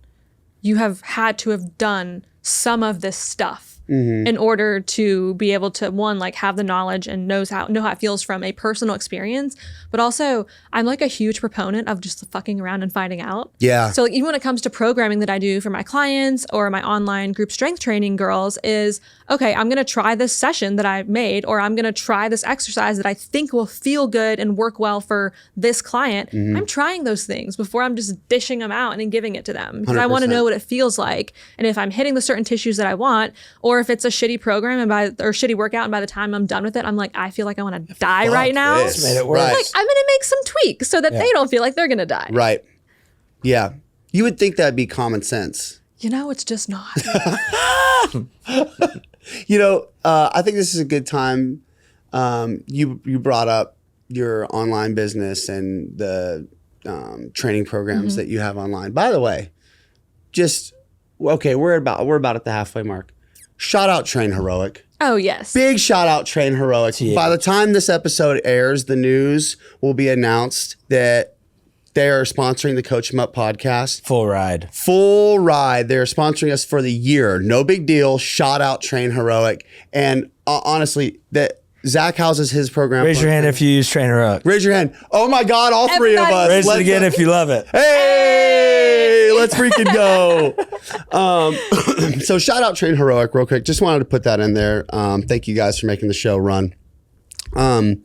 you have had to have done some of this stuff in order to be able to, one, like have the knowledge and know how it feels from a personal experience. But also, I'm like a huge proponent of just fucking around and finding out. Yeah. So like, even when it comes to programming that I do for my clients or my online group strength training girls is, okay, I'm going to try this session that I made, or I'm going to try this exercise that I think will feel good and work well for this client. I'm trying those things before I'm just dishing them out and giving it to them, because I want to 100%. know what it feels like. And if I'm hitting the certain tissues that I want, or if it's a shitty program or shitty workout, and by the time I'm done with it, I'm like, I feel like I want to die right now. This. Made it worse. Right. Like, I'm going to make some tweaks so that they don't feel like they're going to die. Right. Yeah. You would think that'd be common sense. It's just not. I think this is a good time. You brought up your online business and the training programs that you have online. By the way, just okay, we're about at the halfway mark. Shout out Train Heroic. Oh, yes. Big shout out Train Heroic. Yeah. By the time this episode airs, the news will be announced that they are sponsoring the coachemup podcast. Full ride. Full ride. They're sponsoring us for the year. No big deal. Shout out Train Heroic. And honestly, that Zack houses his program. Raise your hand if you use Trainer Hook. Raise your hand. Oh my God, all three of us. Raise it again if you love it. Hey, let's freaking go. So shout out Train Heroic real quick. Just wanted to put that in there. Thank you guys for making the show run. The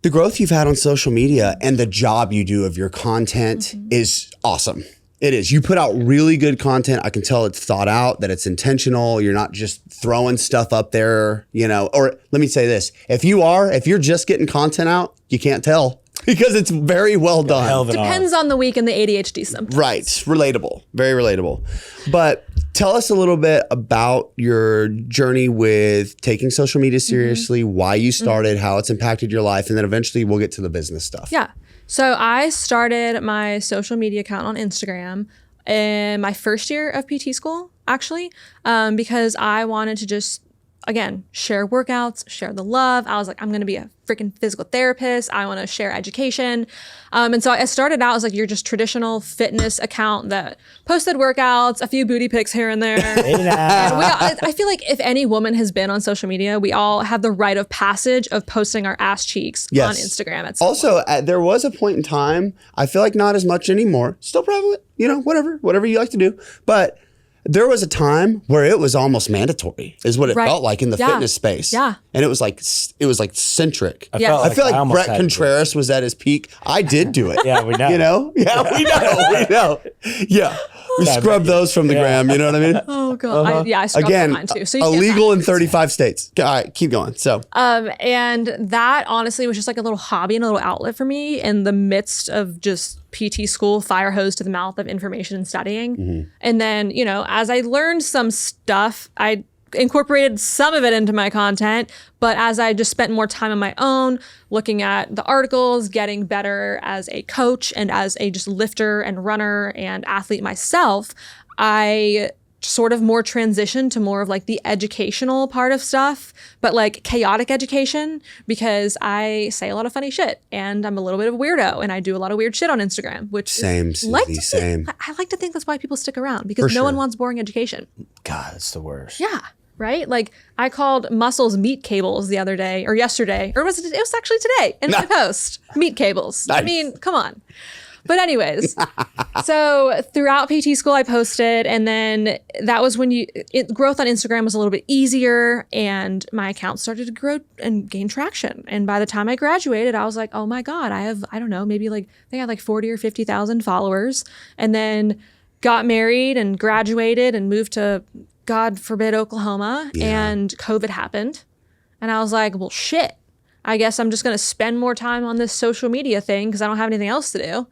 growth you've had on social media and the job you do of your content is awesome. It is. You put out really good content. I can tell it's thought out, that it's intentional. You're not just throwing stuff up there, you know, or let me say this. If you're just getting content out, you can't tell because it's very well done. Hell of an Depends on the week and the ADHD symptoms. Right. Relatable. Very relatable. But tell us a little bit about your journey with taking social media seriously, why you started, how it's impacted your life, and then eventually we'll get to the business stuff. Yeah. So I started my social media account on Instagram in my first year of PT school, actually, because I wanted to just, again, share workouts, share the love. I was like, I'm going to be a freaking physical therapist. I want to share education. And so I started out as like your just traditional fitness account that posted workouts, a few booty pics here and there. I feel like if any woman has been on social media, we all have the rite of passage of posting our ass cheeks on Instagram. At some point. There was a point in time, I feel like not as much anymore, still prevalent, you know, whatever you like to do. But there was a time where it was almost mandatory, is what it felt like in the fitness space. Yeah. And it was like centric. I Yeah. I feel like almost Brett had to do it. Contreras was at his peak. I did do it. Yeah, we know. You know? Yeah, we know. Yeah. We scrubbed those from the gram, you know what I mean? Oh God. I scrubbed mine too. So you can't illegal find in 35 states. All right, keep going. So and that honestly was just like a little hobby and a little outlet for me in the midst of just PT school, fire hose to the mouth of information and studying. And then, you know, as I learned some stuff, I incorporated some of it into my content, but as I just spent more time on my own, looking at the articles, getting better as a coach and as a just lifter and runner and athlete myself, I sort of more transitioned to more of like the educational part of stuff, but like chaotic education, because I say a lot of funny shit and I'm a little bit of a weirdo and I do a lot of weird shit on Instagram, which Same, Susie, same. I like to think that's why people stick around, because no one wants boring education. God, it's the worst. Yeah. Right? Like I called muscles meat cables the other day or yesterday, or it was actually today in my post. Meat cables. Nice. I mean, come on. But anyways, so throughout PT school, I posted, and then that was when growth on Instagram was a little bit easier, and my account started to grow and gain traction. And by the time I graduated, I was like, oh my God, I don't know, maybe like, I think I had like 40 or 50,000 followers, and then got married and graduated and moved to, God forbid, Oklahoma, and COVID happened. And I was like, well, shit. I guess I'm just going to spend more time on this social media thing because I don't have anything else to do.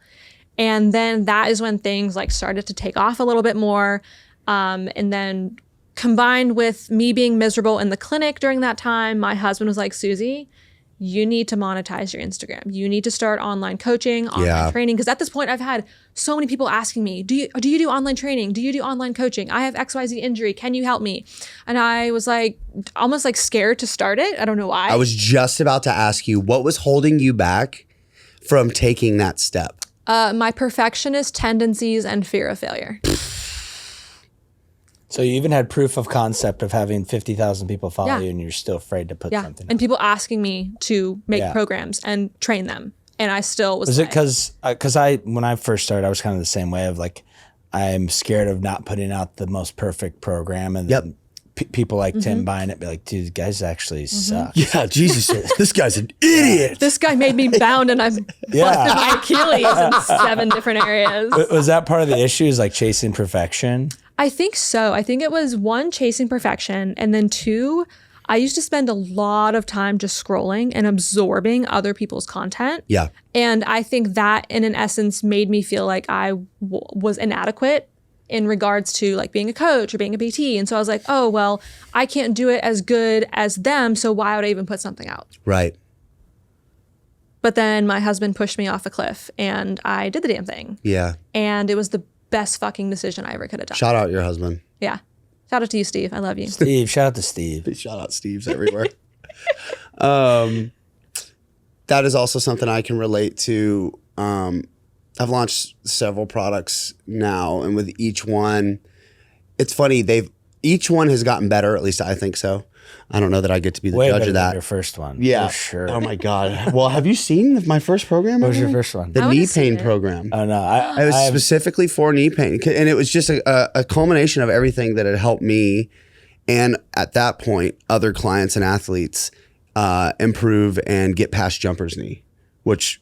And then that is when things like started to take off a little bit more. And then combined with me being miserable in the clinic during that time, my husband was like, Susie, you need to monetize your Instagram. You need to start online coaching, online training. Because at this point, I've had so many people asking me, do you do online training? Do you do online coaching? I have XYZ injury. Can you help me? And I was like, almost like scared to start it. I don't know why. I was just about to ask you, what was holding you back from taking that step? My perfectionist tendencies and fear of failure. So you even had proof of concept of having 50,000 people follow you, and you're still afraid to put something And out. people asking me to make programs and train them. And I still was Was like, it because when I first started, I was kind of the same way of like, I'm scared of not putting out the most perfect program, and then people like Tim buying it, be like, dude, guys actually suck. Yeah, Jesus, this guy's an idiot. this guy made me bound and I've busted my Achilles in 7 different areas. Was that part of the issue, is like chasing perfection? I think so. I think it was 1, chasing perfection, and then 2, I used to spend a lot of time just scrolling and absorbing other people's content. Yeah. And I think that in an essence made me feel like I was inadequate in regards to like being a coach or being a PT. And so I was like, oh, well, I can't do it as good as them, so why would I even put something out? Right. But then my husband pushed me off a cliff and I did the damn thing. Yeah. And it was the best fucking decision I ever could have done. Shout out your husband. Yeah. Shout out to you, Steve. I love you. Steve, shout out to Steve. Shout out Steve's everywhere. That is also something I can relate to. I've launched several products now, and with each one, it's funny. Each one has gotten better. At least I think so. I don't know that I get to be the Way judge better of than that. your first one. Yeah. For sure. Oh my God. Well, have you seen my first program? What was your first one? The I wanna knee see pain it. program. Oh, no. It was specifically for knee pain. And it was just a culmination of everything that had helped me. And at that point, other clients and athletes improve and get past jumper's knee, which,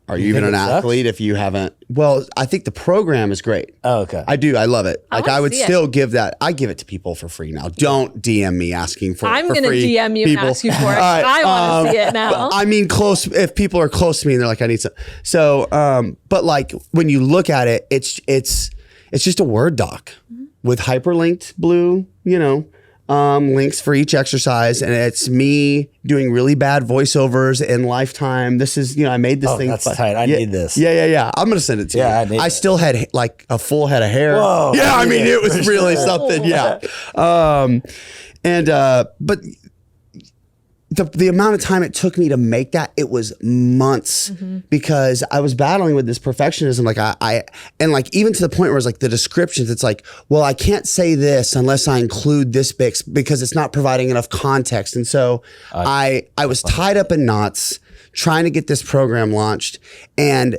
are you even think an it sucks? athlete if you haven't? Well, I think the program is great. Oh, okay. I do. I love it. Like wanna I would see it. still give that. I give it to people for free now. Don't DM me asking for I'm for going to free, DM you people. and ask you for it. All right, I want to see it now. I mean, close. If people are close to me and they're like, I need some. So, but like when you look at it, it's just a Word doc with hyperlinked blue, links for each exercise, and it's me doing really bad voiceovers in Lifetime. This is, I made this thing. That's tight. I need this. Yeah. I'm gonna send it to you. I need I it. still had like a full head of hair. Whoa. Yeah, I mean, Yeah, it was for really sure. something. Yeah. But the amount of time it took me to make that, it was months because I was battling with this perfectionism. Like and like even to the point where it's like the descriptions, it's like, well, I can't say this unless I include this bit because it's not providing enough context. And so I was tied up in knots trying to get this program launched. And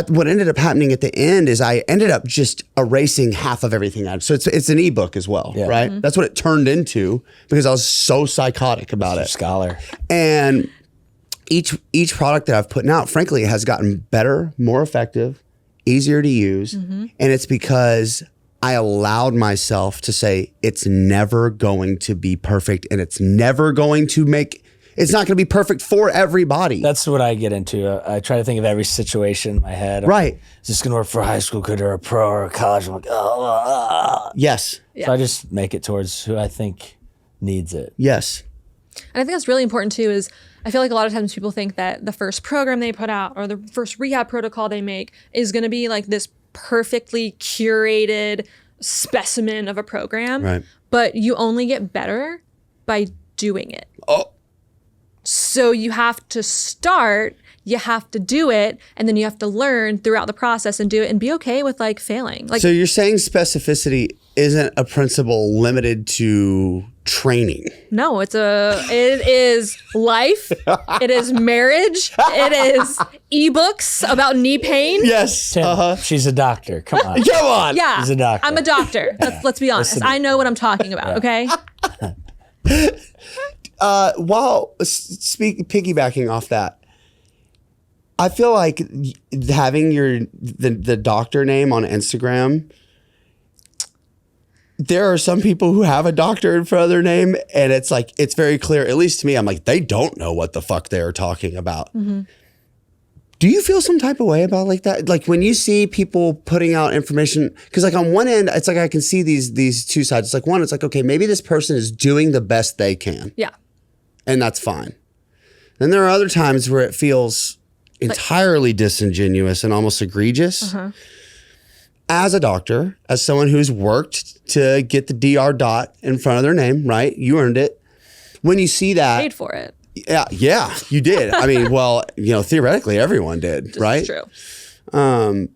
what ended up happening at the end is I ended up just erasing half of everything out. So it's an ebook as well, right? That's what it turned into because I was so psychotic about it. Scholar. And each product that I've put out, frankly, has gotten better, more effective, easier to use. And it's because I allowed myself to say it's never going to be perfect and it's never going to it's not going to be perfect for everybody. That's what I get into. I try to think of every situation in my head. Right. Is this going to work for a high school kid or a pro or a college? I'm like, Yes. So I just make it towards who I think needs it. Yes. And I think that's really important too is I feel like a lot of times people think that the first program they put out or the first rehab protocol they make is going to be like this perfectly curated specimen of a program. Right. But you only get better by doing it. Oh. So you have to start, you have to do it, and then you have to learn throughout the process and do it and be okay with like failing. Like So you're saying specificity isn't a principle limited to training? no, it is life, it is marriage, it is ebooks about knee pain. Yes. Tim, she's a doctor. Come on. Come on. Yeah, He's a doctor. I'm a doctor. Let's be honest. I know what I'm talking about. Okay. While piggybacking off that, I feel like having the doctor name on Instagram, there are some people who have a doctor in front of their name, and it's like it's very clear, at least to me, I'm like, they don't know what the fuck they're talking about. Do you feel some type of way about like that? Like when you see people putting out information, because like on one end, it's like I can see these two sides. It's like one, it's like, okay, maybe this person is doing the best they can. Yeah. And that's fine. Then there are other times where it feels entirely disingenuous and almost egregious. As a doctor, as someone who's worked to get the DR dot in front of their name, right? You earned it. When you see that, Paid for it. yeah, you did. I mean, well, theoretically, everyone did, right? It's true.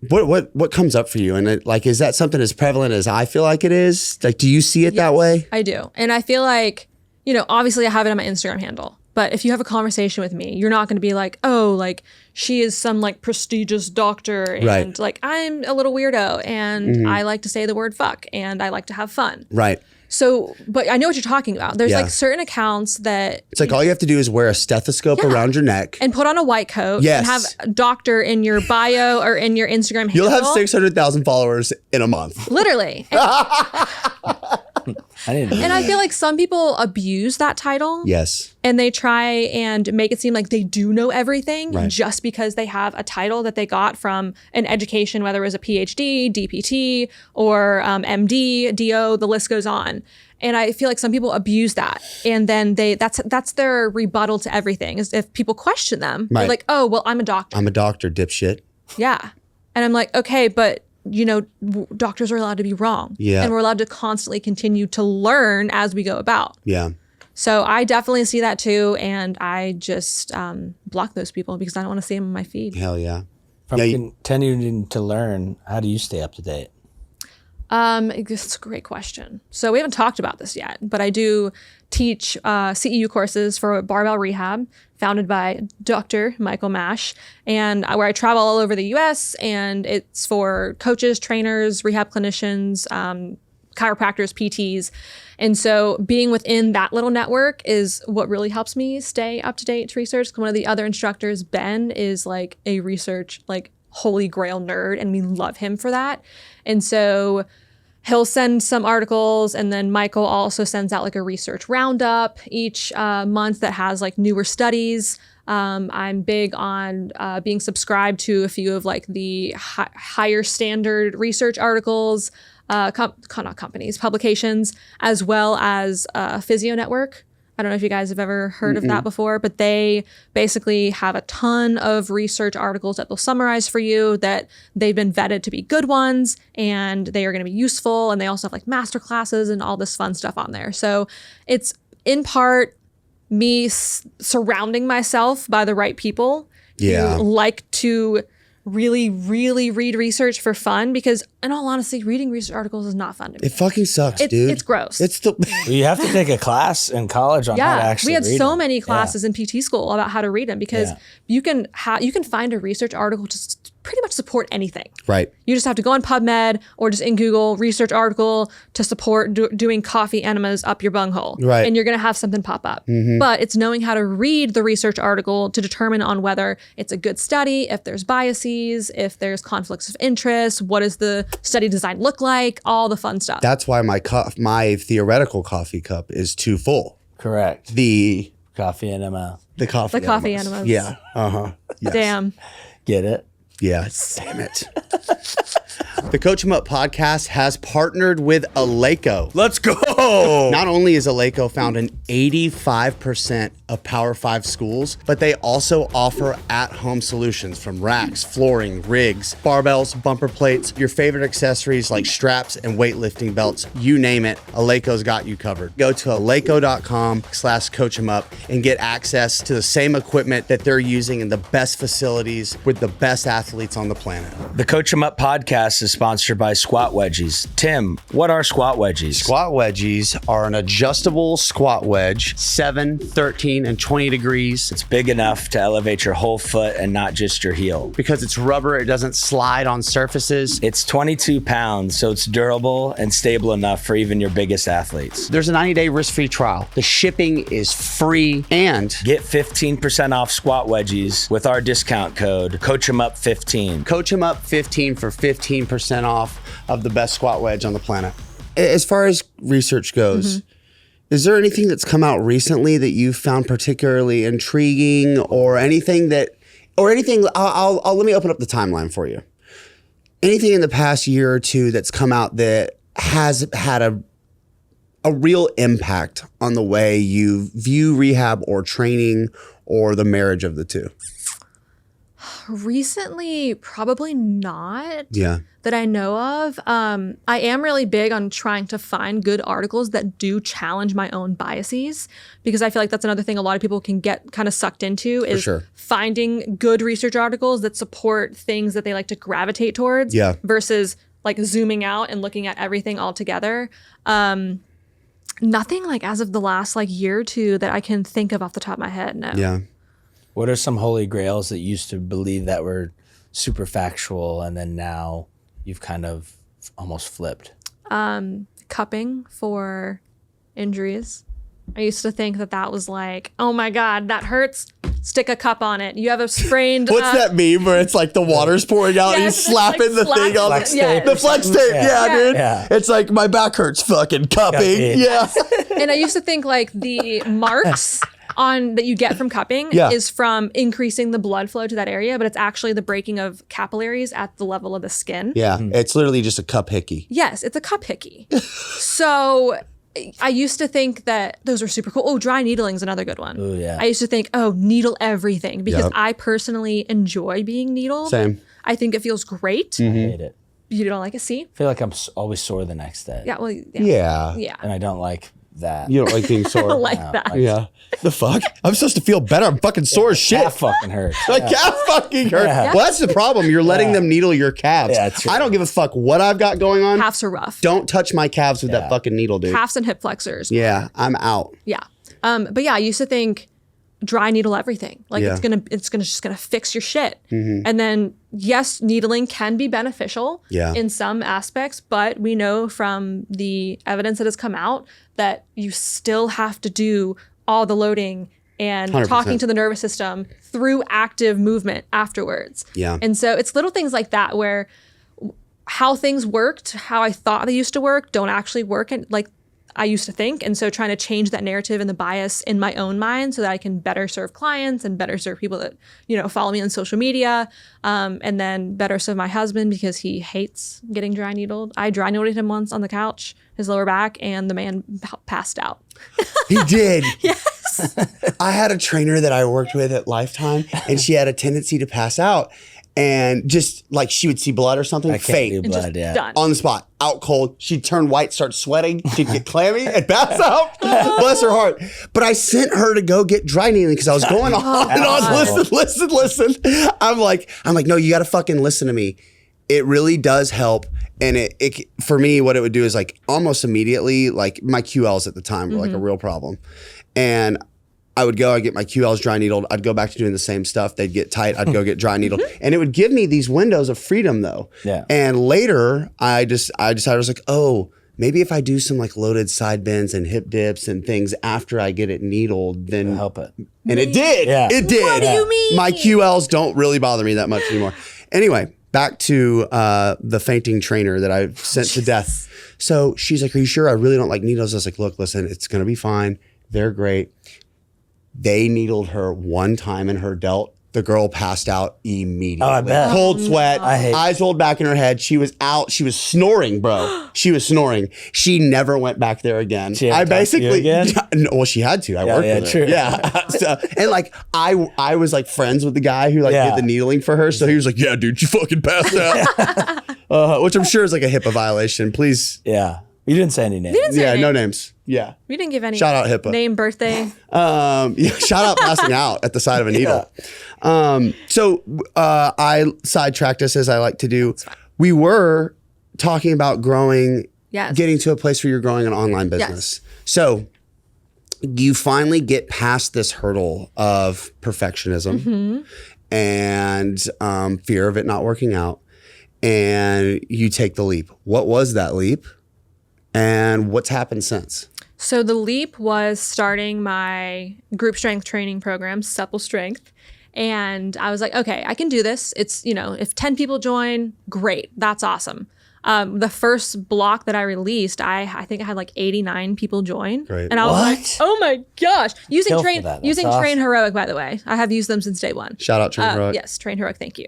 What comes up for you? And is that something as prevalent as I feel like it is? Like, do you see it that way? I do. And I feel like, obviously I have it on my Instagram handle, but if you have a conversation with me, you're not going to be like, oh, like she is some like prestigious doctor and Right. like I'm a little weirdo and I like to say the word fuck and I like to have fun. Right. So, but I know what you're talking about. There's Yeah. like certain accounts that It's like all you have to do is wear a stethoscope around your neck. and put on a white coat Yes. and have a doctor in your bio or in your Instagram handle. You'll have 600,000 followers in a month. Literally. I didn't know And I that. feel like some people abuse that title. Yes. And they try and make it seem like they do know everything Right. just because they have a title that they got from an education, whether it was a PhD, DPT, or MD, DO, the list goes on. And I feel like some people abuse that. And then that's their rebuttal to everything is if people question them, they're Right. like, oh, well, I'm a doctor. I'm a doctor, dipshit. Yeah. And I'm like, okay, but doctors are allowed to be wrong. Yeah. And we're allowed to constantly continue to learn as we go about. Yeah. So I definitely see that too. And I just block those people because I don't want to see them on my feed. Hell yeah. From continuing to learn, how do you stay up to date? It's a great question. So we haven't talked about this yet, but I do teach CEU courses for Barbell Rehab, founded by Dr. Michael Mash, and where I travel all over the U.S. and it's for coaches, trainers, rehab clinicians, chiropractors, PTs. And so being within that little network is what really helps me stay up to date to research. One of the other instructors, Ben, is like a research, like holy grail nerd, and we love him for that. And so he'll send some articles, and then Michael also sends out like a research roundup each month that has like newer studies. I'm big on being subscribed to a few of like the higher standard research articles, not companies, publications, as well as Physio Network. I don't know if you guys have ever heard of that before, but they basically have a ton of research articles that they'll summarize for you that they've been vetted to be good ones and they are going to be useful. And they also have like master classes and all this fun stuff on there. So it's in part me surrounding myself by the right people who like to really, really read research for fun, because in all honesty, reading research articles is not fun to me. It fucking sucks, dude. It's gross. It's the You have to take a class in college on how to actually read we had so them. many classes in PT school about how to read them, because you can find a research article to pretty much support anything. right. You just have to go on PubMed or just in Google research article to support doing coffee enemas up your bunghole. Right. And you're going to have something pop up. But it's knowing how to read the research article to determine on whether it's a good study, if there's biases, if there's conflicts of interest, what does the study design look like, all the fun stuff. That's why my theoretical coffee cup is too full. Correct. The Coffee enema. coffee enemas. Yeah. Yes. Damn. Get it? Yeah. Damn it. The Coachemup podcast has partnered with Eleiko. Let's go. Not only is Eleiko found in 85% of Power 5 schools, but they also offer at-home solutions from racks, flooring, rigs, barbells, bumper plates, your favorite accessories like straps and weightlifting belts, you name it, Eleiko's got you covered. Go to eleiko.com/coachemup and get access to the same equipment that they're using in the best facilities with the best athletes on the planet. The Coachemup podcast is sponsored by Squat Wedgies. Tim, what are Squat Wedgies? Squat wedgies are an adjustable squat wedge, 7, 13, and 20 degrees. It's big enough to elevate your whole foot and not just your heel. Because it's rubber, it doesn't slide on surfaces. It's 22 pounds, so it's durable and stable enough for even your biggest athletes. There's a 90-day risk-free trial. The shipping is free, and Get 15% off Squat Wedgies with our discount code CoachEmUp15. coachemup15 for 15% off of the best squat wedge on the planet. As far as research goes, is there anything that's come out recently that you found particularly intriguing, or anything I'll let me open up the timeline for you. Anything in the past year or two that's come out that has had a real impact on the way you view rehab or training or the marriage of the two? Recently, probably not. Yeah. That I know of. I am really big on trying to find good articles that do challenge my own biases, because I feel like that's another thing a lot of people can get kind of sucked into is finding good research articles that support things that they like to gravitate towards versus like zooming out and looking at everything all together. Nothing like as of the last like year or two that I can think of off the top of my head. No. Yeah. What are some holy grails that you used to believe that were super factual and then now you've kind of almost flipped? Cupping for injuries. I used to think that was like, oh my God, that hurts. Stick a cup on it. You have a sprained. What's that meme where it's like the water's pouring out and he's slapping the thing on the flex tape? Yeah, dude. Yeah. It's like my back hurts fucking cupping. Yeah. And I used to think like the marks that you get from cupping is from increasing the blood flow to that area, but it's actually the breaking of capillaries at the level of the skin. Yeah, it's literally just a cup hickey. Yes, it's a cup hickey. So I used to think that those were super cool. Oh, dry needling is another good one. Oh, yeah. I used to think, needle everything, because I personally enjoy being needled. Same. I think it feels great. I hate it. You don't like it? See? I feel like I'm always sore the next day. Yeah. Well. Yeah. And I don't like that. You don't like being sore. I don't like that. Yeah. The fuck? I'm supposed to feel better. I'm fucking sore as shit. That fucking hurts. My calf fucking hurt. Yeah. Well, that's the problem. You're letting them needle your calves. Yeah, true. I don't give a fuck what I've got going on. Calves are rough. Don't touch my calves with that fucking needle, dude. Calves and hip flexors. Yeah, I'm out. Yeah. But yeah, I used to think dry needle everything. Like Yeah. it's just gonna fix your shit. And then yes, needling can be beneficial in some aspects, but we know from the evidence that has come out that you still have to do all the loading and 100%. talking to the nervous system through active movement afterwards. Yeah. And so it's little things like that where how things worked, how I thought they used to work, don't actually work, and like I used to think. And so trying to change that narrative and the bias in my own mind so that I can better serve clients and better serve people that, follow me on social media. And then better serve my husband because he hates getting dry needled. I dry needled him once on the couch, his lower back, and the man passed out. He did. Yes. I had a trainer that I worked with at Lifetime, and she had a tendency to pass out. And just like she would see blood or something, I can't fake. do And just blood, yeah. done. On the spot, out cold. She'd turn white, start sweating. She'd get clammy and pass out. Bless her heart. But I sent her to go get dry needling because I was going on and on. Listen. I'm like, no, you got to fucking listen to me. It really does help. And it for me, what it would do is like almost immediately, like my QLs at the time were like a real problem. And I'd get my QLs dry needled. I'd go back to doing the same stuff. They'd get tight. I'd go get dry needled. And it would give me these windows of freedom though. Yeah. And later I decided I was like, oh, maybe if I do some like loaded side bends and hip dips and things after I get it needled, then It'll help it. And it did. Yeah. It did. What do you mean? My QLs don't really bother me that much anymore. Anyway, back to the fainting trainer that I sent to death. So she's like, are you sure? I really don't like needles. I was like, look, listen, it's going to be fine. They're great. They needled her one time in her delt. The girl passed out immediately. Oh, I bet. Cold sweat, I hate- eyes rolled back in her head. She was out. She was snoring, bro. She was snoring. She never went back there again. She had to talk to you again? No, well, she had to. I worked with her. true. Yeah. So, and like I was like friends with the guy who like Yeah. did the needling for her. So he was like, yeah, dude, you fucking passed out. Which I'm sure is like a HIPAA violation. Please. Yeah. You didn't say any names. didn't say Yeah, any. no names. Yeah. We didn't give any Shout out HIPAA. name, birthday. Yeah, shout out passing out at the side of a needle. So I sidetracked us as I like to do. We were talking about growing, Yes. getting to a place where you're growing an online business. So you finally get past this hurdle of perfectionism and fear of it not working out, and you take the leap. What was that leap? And what's happened since? So the leap was starting my group strength training program, Supple Strength. And I was like, okay, I can do this. It's, if 10 people join, great. That's awesome. The first block that I released, I think I had like 89 people join. Great. And I was like, What? oh my gosh. Using Kill for Train that. That's using awesome. Train Heroic, by the way. I have used them since day one. Shout out Train Heroic. Yes, Train Heroic, thank you.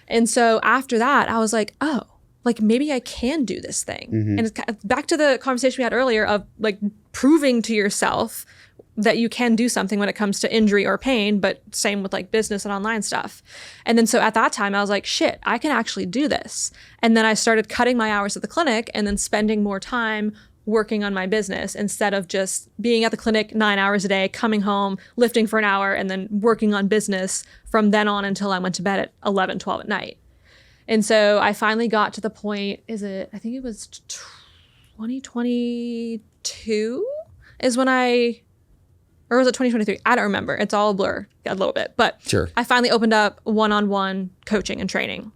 And so after that, I was like, oh, like maybe I can do this thing. And it's back to the conversation we had earlier of like proving to yourself that you can do something when it comes to injury or pain, but same with like business and online stuff. And then so at that time I was like, shit, I can actually do this. And then I started cutting my hours at the clinic and then spending more time working on my business instead of just being at the clinic 9 hours a day, coming home, lifting for an hour, and then working on business from then on until I went to bed at 11, 12 at night. And so I finally got to the point, I think it was 2022 is when or was it 2023? I don't remember. It's all a blur a little bit. But Sure. I finally opened up one-on-one coaching and training.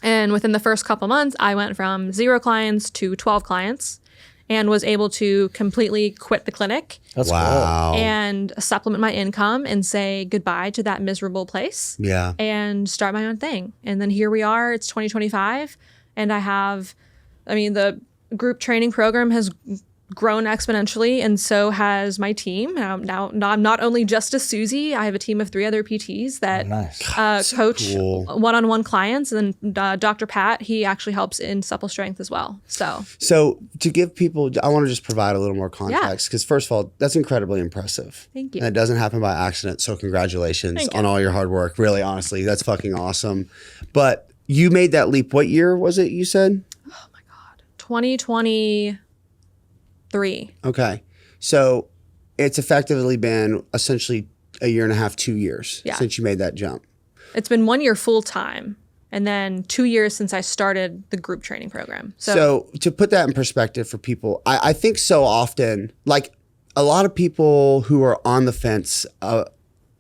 And within the first couple months, I went from 0 clients to 12 clients and was able to completely quit the clinic That's Wow. and supplement my income and say goodbye to that miserable place Yeah. and start my own thing. And then here we are, it's 2025, and the group training program has grown exponentially, and so has my team. Now I'm not only just a Susie, I have a team of 3 other PTs that Nice. coach cool. one-on-one clients, and then Dr. Pat, he actually helps in Supple Strength as well. So to give people, I want to just provide a little more context because first of all, that's incredibly impressive. Thank you. And it doesn't happen by accident. So congratulations Thank on you. all your hard work. Really, honestly, that's fucking awesome. But you made that leap. What year was it you said? 2023. Okay. So it's effectively been essentially a year and a half, 2 years since you made that jump. It's been 1 year full time and then 2 years since I started the group training program. So to put that in perspective for people, I think so often, like a lot of people who are on the fence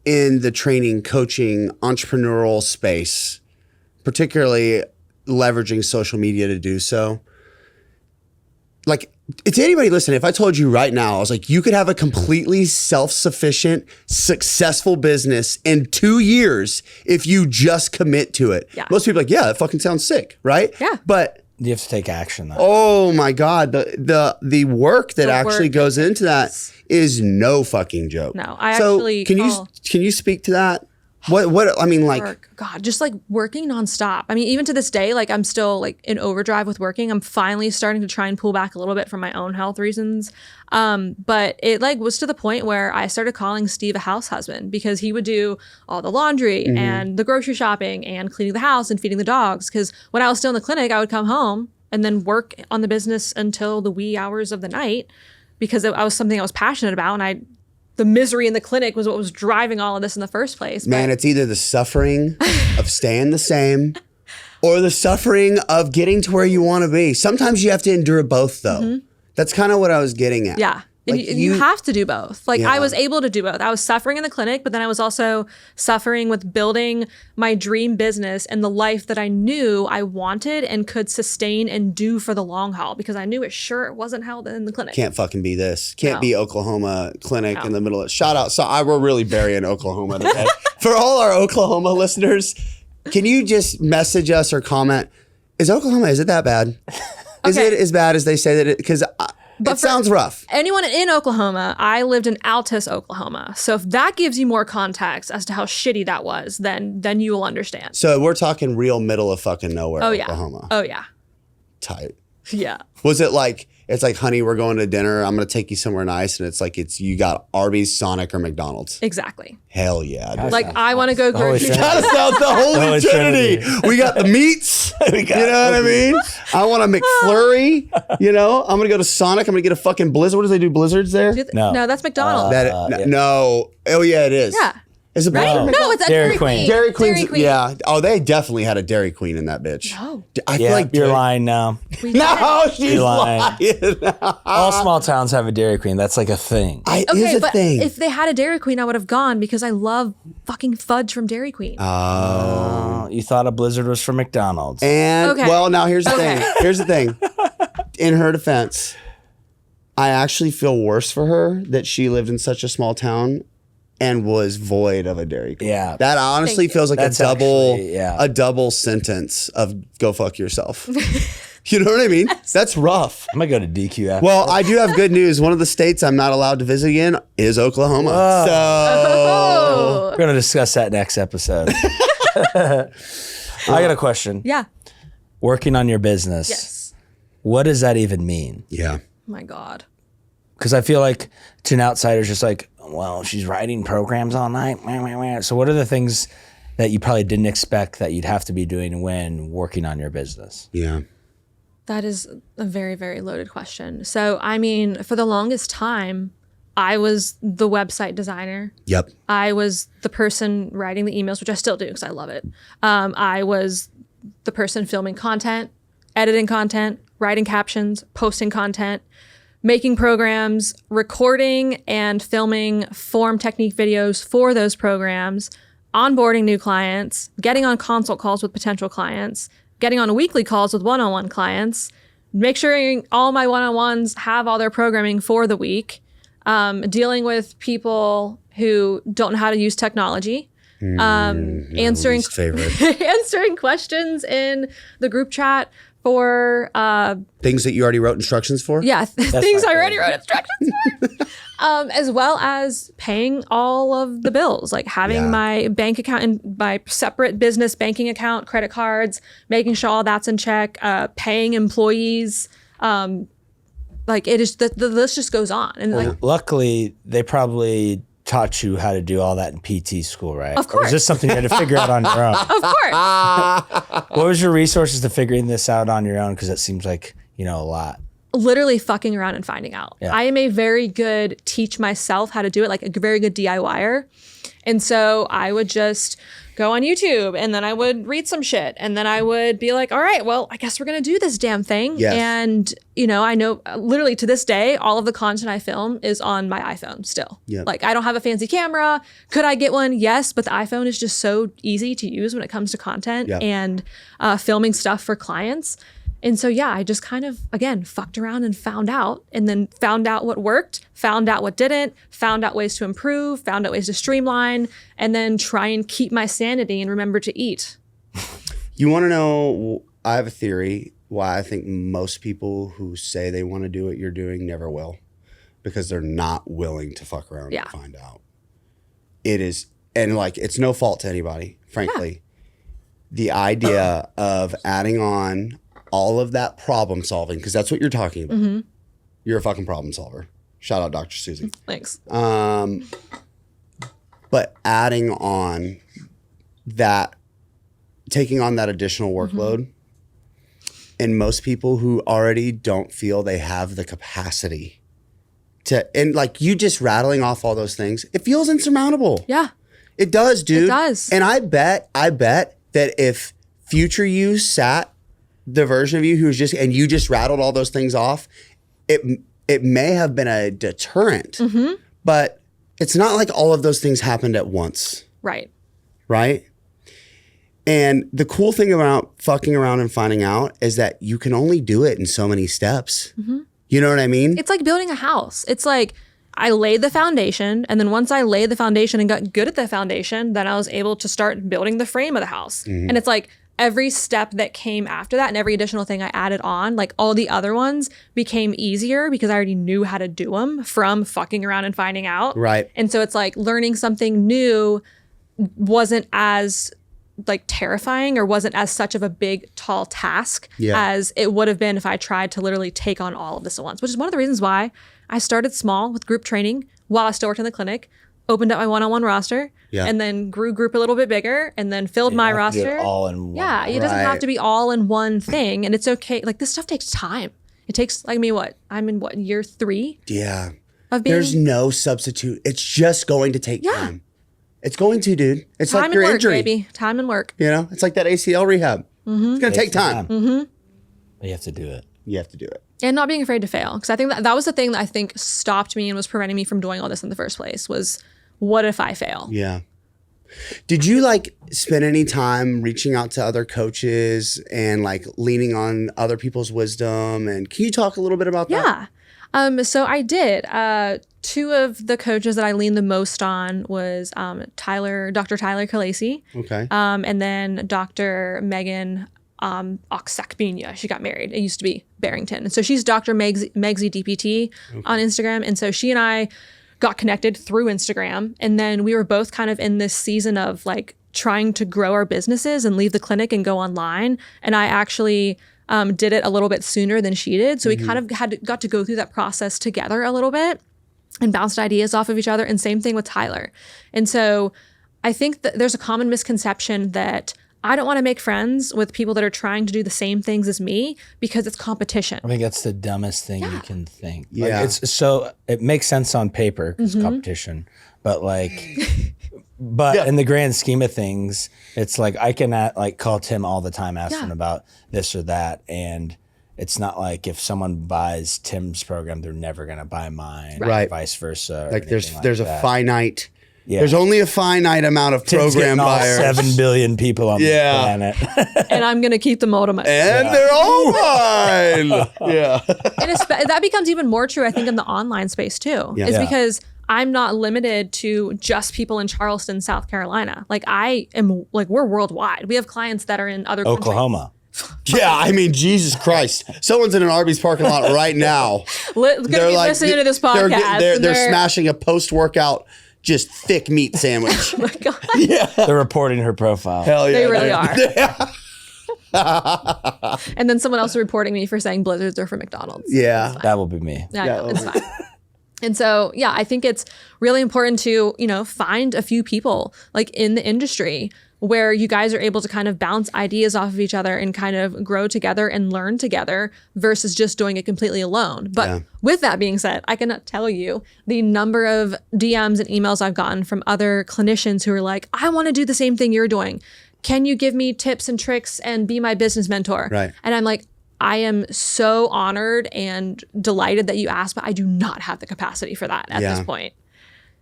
in the training, coaching, entrepreneurial space, particularly leveraging social media to do so. Like, to anybody listening, if I told you right now, I was like, you could have a completely self-sufficient, successful business in 2 years if you just commit to it. Yeah. Most people are like, yeah, that fucking sounds sick, right? Yeah. But You have to take action though. oh my God, the work that actually goes into that is no fucking joke. No, I actually can you speak to that? What I mean, like, work. God, just like working nonstop. I mean, even to this day, like I'm still like in overdrive with working. I'm finally starting to try and pull back a little bit for my own health reasons. But it like was to the point where I started calling Steve a house husband because he would do all the laundry and the grocery shopping and cleaning the house and feeding the dogs. Because when I was still in the clinic, I would come home and then work on the business until the wee hours of the night because I was something I was passionate about, and the misery in the clinic was what was driving all of this in the first place. Man, it's either the suffering of staying the same or the suffering of getting to where you want to be. Sometimes you have to endure both, though. That's kind of what I was getting at. Yeah. Like And you have to do both. Like Yeah. I was able to do both. I was suffering in the clinic, but then I was also suffering with building my dream business and the life that I knew I wanted and could sustain and do for the long haul because I knew it wasn't held in the clinic. Can't fucking be this. Can't No. be Oklahoma clinic No. in the middle of shout out. So we're really burying Oklahoma today. For all our Oklahoma listeners, can you just message us or comment? Is it that bad? Is Okay. it as bad as they say that it? Because it sounds rough. Anyone in Oklahoma, I lived in Altus, Oklahoma. So if that gives you more context as to how shitty that was, then you will understand. So we're talking real middle of fucking nowhere, Oh Oklahoma. yeah. Oh yeah. Tight. Yeah. Was it like, it's like, honey, we're going to dinner. I'm going to take you somewhere nice. And it's like, you got Arby's, Sonic, or McDonald's. Exactly. Hell yeah. Dude. Like I want to go Holy grocery shit. That sounds the Holy Holy Trinity. Trinity. We got the meats. You know what I mean? I want a McFlurry. You know, I'm going to go to Sonic. I'm going to get a fucking Blizzard. What do they do? Blizzards there? No. that's McDonald's. Yeah. No. Oh, yeah, it is. Yeah. Is it Right? Blizzard? No, it's a Dairy Dairy Queen. Queen. Dairy Queen's, Dairy Queen. yeah. Oh, they definitely had a Dairy Queen in that bitch. No. I feel Yeah, like you're Dairy- lying now. We No, did. she's You're lying. lying. All small towns have a Dairy Queen. That's like a thing. It Okay, is a but thing. if they had a Dairy Queen, I would have gone because I love fucking fudge from Dairy Queen. You thought a Blizzard was for McDonald's. And Okay. well, now here's the thing. Here's the thing. In her defense, I actually feel worse for her that she lived in such a small town and was void of a Dairy Queen. Yeah. That honestly Thank you. feels like That's a double sentence of go fuck yourself. You know what I mean? That's rough. I'm going to go to DQ after. Well, I do have good news. One of the states I'm not allowed to visit again is Oklahoma. So Oh. We're going to discuss that next episode. I got a question. Yeah. Working on your business. Yes. What does that even mean? yeah. Oh my God. Because I feel like to an outsider, it's just like, well, she's writing programs all night. So what are the things that you probably didn't expect that you'd have to be doing when working on your business? Yeah. That is a very, very loaded question. So, I mean, for the longest time, I was the website designer. Yep. I was the person writing the emails, which I still do because I love it. I was the person filming content, editing content, writing captions, posting content, making programs, recording and filming form technique videos for those programs, onboarding new clients, getting on consult calls with potential clients, getting on weekly calls with one-on-one clients, make sure all my one-on-ones have all their programming for the week, dealing with people who don't know how to use technology, answering least favorite. answering questions in the group chat for Things that you already wrote instructions for? things I already wrote instructions for, as well as paying all of the bills, like having Yeah. my bank account and my separate business banking account, credit cards, making sure all that's in check, paying employees. Like it is, the list just goes on. And like, Luckily, they probably taught you how to do all that in PT school, right? Of course. Or was this something you had to figure out on your own? Of course. What was your resources to figuring this out on your own? Because it seems like, a lot. Literally fucking around and finding out. Yeah. I am a very good teach myself how to do it, like a very good DIYer. And so I would just go on YouTube and then I would read some shit and then I would be like, all right, well, I guess we're going to do this damn thing. Yes. And, I know literally to this day, all of the content I film is on my iPhone still. Yep. Like I don't have a fancy camera. Could I get one? Yes. But the iPhone is just so easy to use when it comes to content Yep. and filming stuff for clients. And so, yeah, I just kind of, again, fucked around and found out what worked, found out what didn't, found out ways to improve, found out ways to streamline, and then try and keep my sanity and remember to eat. You want to know, I have a theory why I think most people who say they want to do what you're doing never will, because they're not willing to fuck around and find out. It is, and like, it's no fault to anybody, frankly. The idea of adding on all of that problem solving, because that's what you're talking about. Mm-hmm. You're a fucking problem solver. Shout out Dr. Susie. Thanks. But adding on that, taking on that additional workload, and most people who already don't feel they have the capacity to, and like you just rattling off all those things, it feels insurmountable. Yeah. It does, dude. It does. And I bet that if future you sat the version of you who's just, and you just rattled all those things off, it may have been a deterrent, but it's not like all of those things happened at once. Right. Right? And the cool thing about fucking around and finding out is that you can only do it in so many steps. Mm-hmm. You know what I mean? It's like building a house. It's like I laid the foundation, and then once I laid the foundation and got good at the foundation, then I was able to start building the frame of the house. Mm-hmm. And it's like, every step that came after that and every additional thing I added on, like all the other ones became easier because I already knew how to do them from fucking around and finding out. Right. And so it's like learning something new wasn't as like terrifying or wasn't as such of a big, tall task as it would have been if I tried to literally take on all of this at once, which is one of the reasons why I started small with group training while I still worked in the clinic, opened up my one-on-one roster, and then grew group a little bit bigger, and then filled my roster. All in one. Yeah, it doesn't have to be all in one thing, and it's okay. Like this stuff takes time. It takes like me. I'm in year 3? Yeah. Of being, there's no substitute. It's just going to take time. It's going to, dude. It's time like your and work, injury, baby. Time and work. It's like that ACL rehab. Mm-hmm. It's gonna take time. Mm-hmm. But you have to do it. You have to do it. And not being afraid to fail, because I think that was the thing that I think stopped me and was preventing me from doing all this in the first place. Was what if I fail? Yeah. Did you like spend any time reaching out to other coaches and like leaning on other people's wisdom? And can you talk a little bit about that? Yeah. So I did. 2 of the coaches that I leaned the most on was Dr. Tyler Khaleesi. Okay. And then Dr. Megan Oxakbinia. She got married. It used to be Barrington. And so she's Dr. Megsy DPT on Instagram. And so she and I got connected through Instagram. And then we were both kind of in this season of like trying to grow our businesses and leave the clinic and go online. And I actually did it a little bit sooner than she did. So we kind of got to go through that process together a little bit and bounced ideas off of each other. And same thing with Tyler. And so I think that there's a common misconception that I don't want to make friends with people that are trying to do the same things as me because it's competition. I think that's the dumbest thing you can think. Yeah. Like it makes sense on paper because competition, but like, in the grand scheme of things, it's like I can call Tim all the time, ask him about this or that. And it's not like if someone buys Tim's program, they're never going to buy mine, Right. or vice versa. Like there's a finite. Yeah. There's only a finite amount of Tim's program getting all buyers. 7 billion people on the planet. And I'm going to keep them all to myself. And they're all mine. Yeah. And that becomes even more true, I think, in the online space too. Yeah. It's because I'm not limited to just people in Charleston, South Carolina. Like we're worldwide. We have clients that are in other Oklahoma. Yeah, I mean, Jesus Christ. Someone's in an Arby's parking lot right now. They're like, listening to this podcast. They're smashing a post-workout, just thick meat sandwich. Oh my God. Yeah. They're reporting her profile. Hell yeah. They really are. And then someone else is reporting me for saying blizzards are for McDonald's. Yeah. That will be me. Yeah, it's fine. And so, yeah, I think it's really important to, find a few people like in the industry where you guys are able to kind of bounce ideas off of each other and kind of grow together and learn together versus just doing it completely alone. But with that being said, I cannot tell you the number of DMs and emails I've gotten from other clinicians who are like, I want to do the same thing you're doing. Can you give me tips and tricks and be my business mentor? Right. And I'm like, I am so honored and delighted that you asked, but I do not have the capacity for that at this point.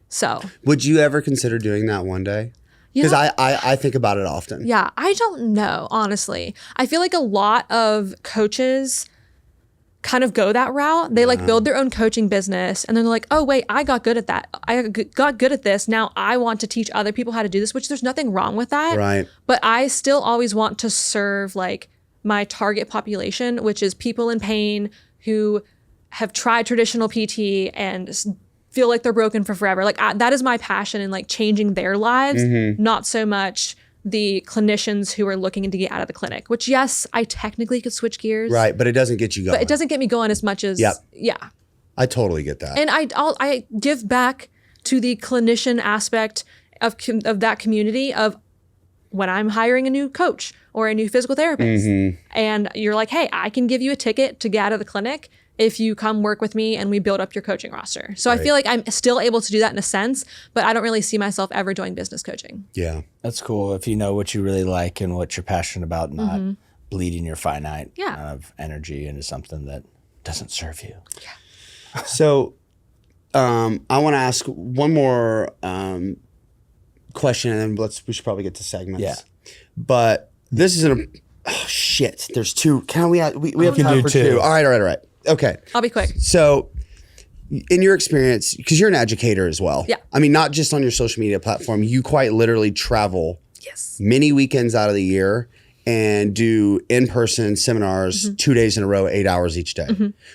So would you ever consider doing that one day? Because I think about it often. Yeah, I don't know, honestly. I feel like a lot of coaches kind of go that route. They like build their own coaching business and then they're like, oh, wait, I got good at that. I got good at this. Now I want to teach other people how to do this, which there's nothing wrong with that. Right. But I still always want to serve like my target population, which is people in pain who have tried traditional PT and feel like they're broken for forever. Like that is my passion in like changing their lives, not so much the clinicians who are looking to get out of the clinic, which yes, I technically could switch gears. Right, but it doesn't get you going. But it doesn't get me going as much as, I totally get that. And I give back to the clinician aspect of that community of when I'm hiring a new coach or a new physical therapist and you're like, hey, I can give you a ticket to get out of the clinic if you come work with me and we build up your coaching roster. So I feel like I'm still able to do that in a sense, but I don't really see myself ever doing business coaching. Yeah. That's cool. If you know what you really like and what you're passionate about, not bleeding your finite amount of energy into something that doesn't serve you. Yeah. So I want to ask one more question and then we should probably get to segments. Yeah. But this isn't shit. There's two. We have time for two. two. All right. Okay. I'll be quick. So in your experience, because you're an educator as well. Yeah. I mean, not just on your social media platform, you quite literally travel many weekends out of the year and do in-person seminars 2 days in a row, 8 hours each day.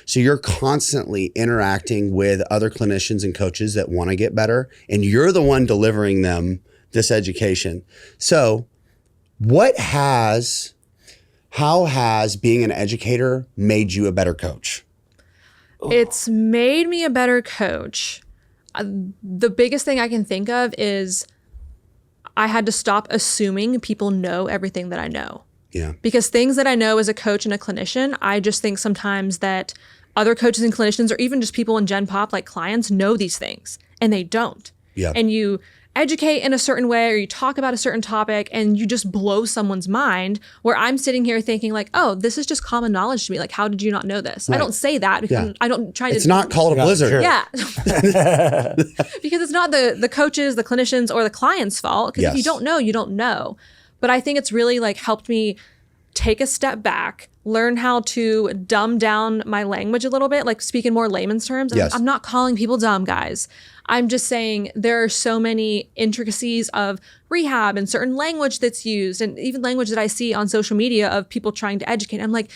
So you're constantly interacting with other clinicians and coaches that want to get better, and you're the one delivering them this education. So how has being an educator made you a better coach? It's made me a better coach. The biggest thing I can think of is I had to stop assuming people know everything that I know. Yeah. Because things that I know as a coach and a clinician, I just think sometimes that other coaches and clinicians or even just people in Gen Pop, like clients, know these things and they don't. Yeah. And you educate in a certain way or you talk about a certain topic and you just blow someone's mind where I'm sitting here thinking like, oh, this is just common knowledge to me. Like, how did you not know this? Right. I don't say that because I don't try to. It's not called a blizzard. Sure. Yeah. Because it's not the coaches, the clinicians or the client's fault. Because if you don't know, you don't know. But I think it's really like helped me take a step back, learn how to dumb down my language a little bit, like speak in more layman's terms. I'm not calling people dumb, guys. I'm just saying there are so many intricacies of rehab and certain language that's used and even language that I see on social media of people trying to educate. I'm like,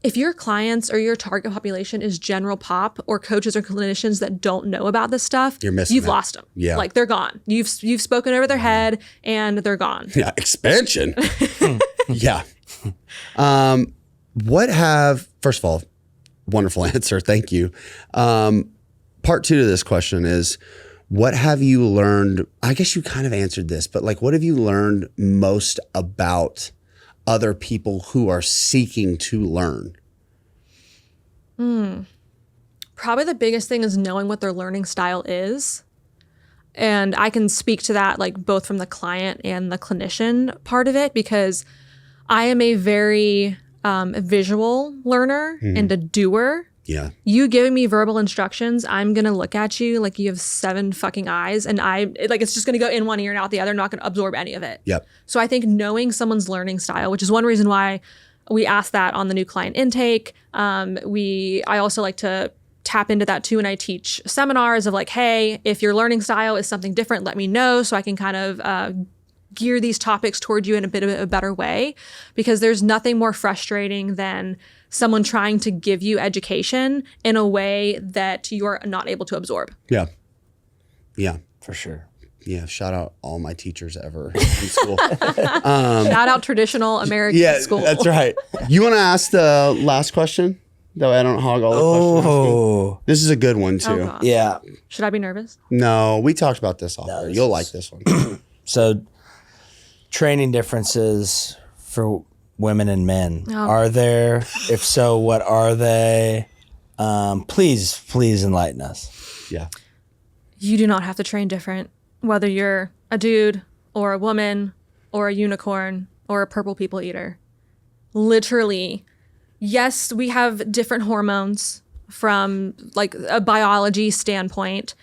if your clients or your target population is general pop or coaches or clinicians that don't know about this stuff, you've lost them. Yeah. Like they're gone. You've spoken over their head and they're gone. Yeah. Expansion. Yeah. First of all, wonderful answer. Thank you. Part two to this question is, what have you learned? I guess you kind of answered this, but like, what have you learned most about other people who are seeking to learn? Probably the biggest thing is knowing what their learning style is. And I can speak to that like both from the client and the clinician part of it, because I am a very visual learner and a doer. Yeah. You giving me verbal instructions, I'm going to look at you like you have 7 fucking eyes and it's just going to go in one ear and out the other. I'm not going to absorb any of it. Yep. So I think knowing someone's learning style, which is one reason why we ask that on the new client intake. I also like to tap into that too. And I teach seminars of like, hey, if your learning style is something different, let me know so I can kind of gear these topics toward you in a bit of a better way, because there's nothing more frustrating than someone trying to give you education in a way that you're not able to absorb. Yeah. Yeah. For sure. Yeah. Shout out all my teachers ever in school. Shout out traditional American school. That's right. You want to ask the last question? That way I don't hog all the questions. Oh, This is a good one too. Oh, God. yeah. Should I be nervous? No, we talked about this off air. this You'll is- like this one. So, training differences for women and men. Oh. Are there? If so, what are they? Please enlighten us. Yeah. You do not have to train different, whether you're a dude or a woman or a unicorn or a purple people eater. Literally, yes, we have different hormones from like a biology standpoint.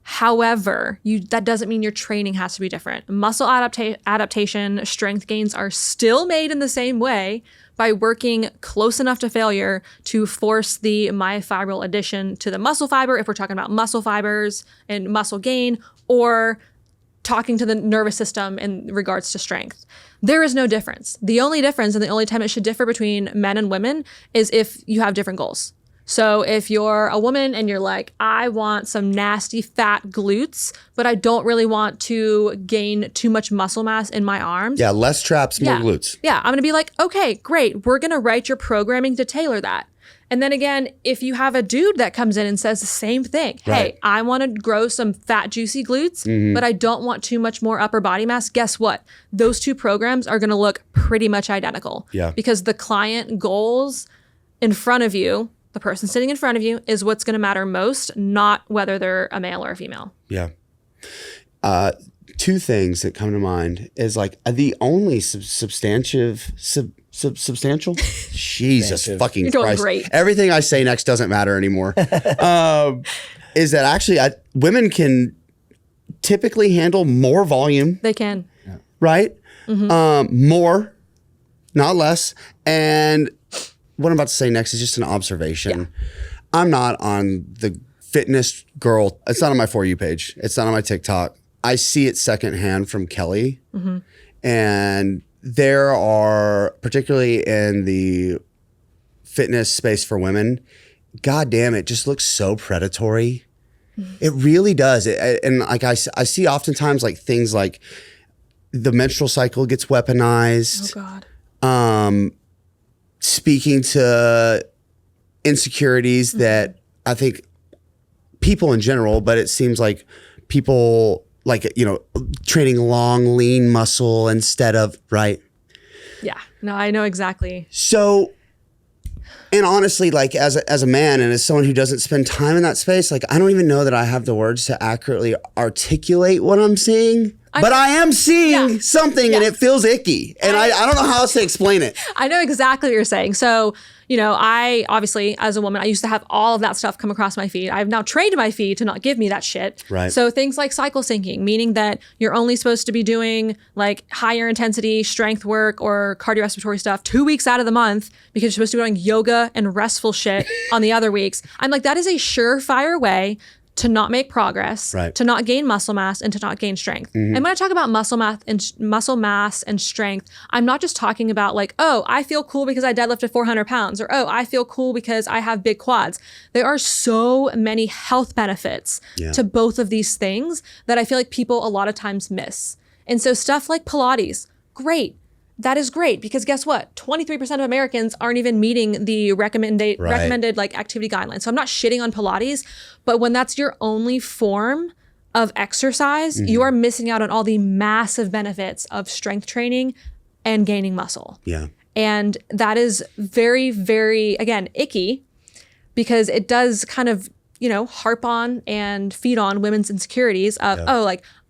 However, that doesn't mean your training has to be different. Muscle adaptation, strength gains are still made in the same way by working close enough to failure to force the myofibril addition to the muscle fiber, if we're talking about muscle fibers and muscle gain, or talking to the nervous system in regards to strength. There is no difference. The only difference and the only time it should differ between men and women is if you have different goals. So if you're a woman and you're like, I want some nasty fat glutes, but I don't really want to gain too much muscle mass in my arms. Yeah, less traps, more glutes. Yeah, I'm going to be like, okay, great. We're going to write your programming to tailor that. And then again, if you have a dude that comes in and says the same thing, Right. hey, I want to grow some fat, juicy glutes, but I don't want too much more upper body mass, guess what? Those two programs are going to look pretty much identical. Yeah. Because the client goals in front of you, the person sitting in front of you, is what's going to matter most, not whether they're a male or a female. Yeah. Two things that come to mind is like the only substantial Jesus fucking You're doing Christ. great. Everything I say next doesn't matter anymore. Is that actually women can typically handle more volume, They can. right? More, not less. And what I'm about to say next is just an observation. I'm not on the fitness girl. It's not on my For You page. It's not on my TikTok. I see it secondhand from Kelly. And there are, particularly in the fitness space for women, God damn, it just looks so predatory. It really does. And like I see oftentimes like things like the menstrual cycle gets weaponized. Oh, God. Speaking to insecurities that I think people in general, but it seems like people like, training long, lean muscle instead of, right? Yeah. No, I know exactly. So, and honestly, like as a man and as someone who doesn't spend time in that space, like I don't even know that I have the words to accurately articulate what I'm seeing. But I am seeing something and it feels icky. And I don't know how else to explain it. I know exactly what you're saying. So, I obviously, as a woman, I used to have all of that stuff come across my feed. I've now trained my feed to not give me that shit. Right. So things like cycle syncing, meaning that you're only supposed to be doing like higher intensity strength work or cardiorespiratory stuff 2 weeks out of the month because you're supposed to be doing yoga and restful shit on the other weeks. I'm like, that is a surefire way to not make progress, Right. to not gain muscle mass, and to not gain strength. And when I talk about muscle mass and strength, I'm not just talking about like, oh, I feel cool because I deadlifted 400 pounds, or oh, I feel cool because I have big quads. There are so many health benefits to both of these things that I feel like people a lot of times miss. And so stuff like Pilates, great. That is great because guess what? 23% of Americans aren't even meeting the recommended like activity guidelines. So I'm not shitting on Pilates, but when that's your only form of exercise, you are missing out on all the massive benefits of strength training and gaining muscle. Yeah. And that is very, very, again, icky because it does kind of, harp on and feed on women's insecurities of,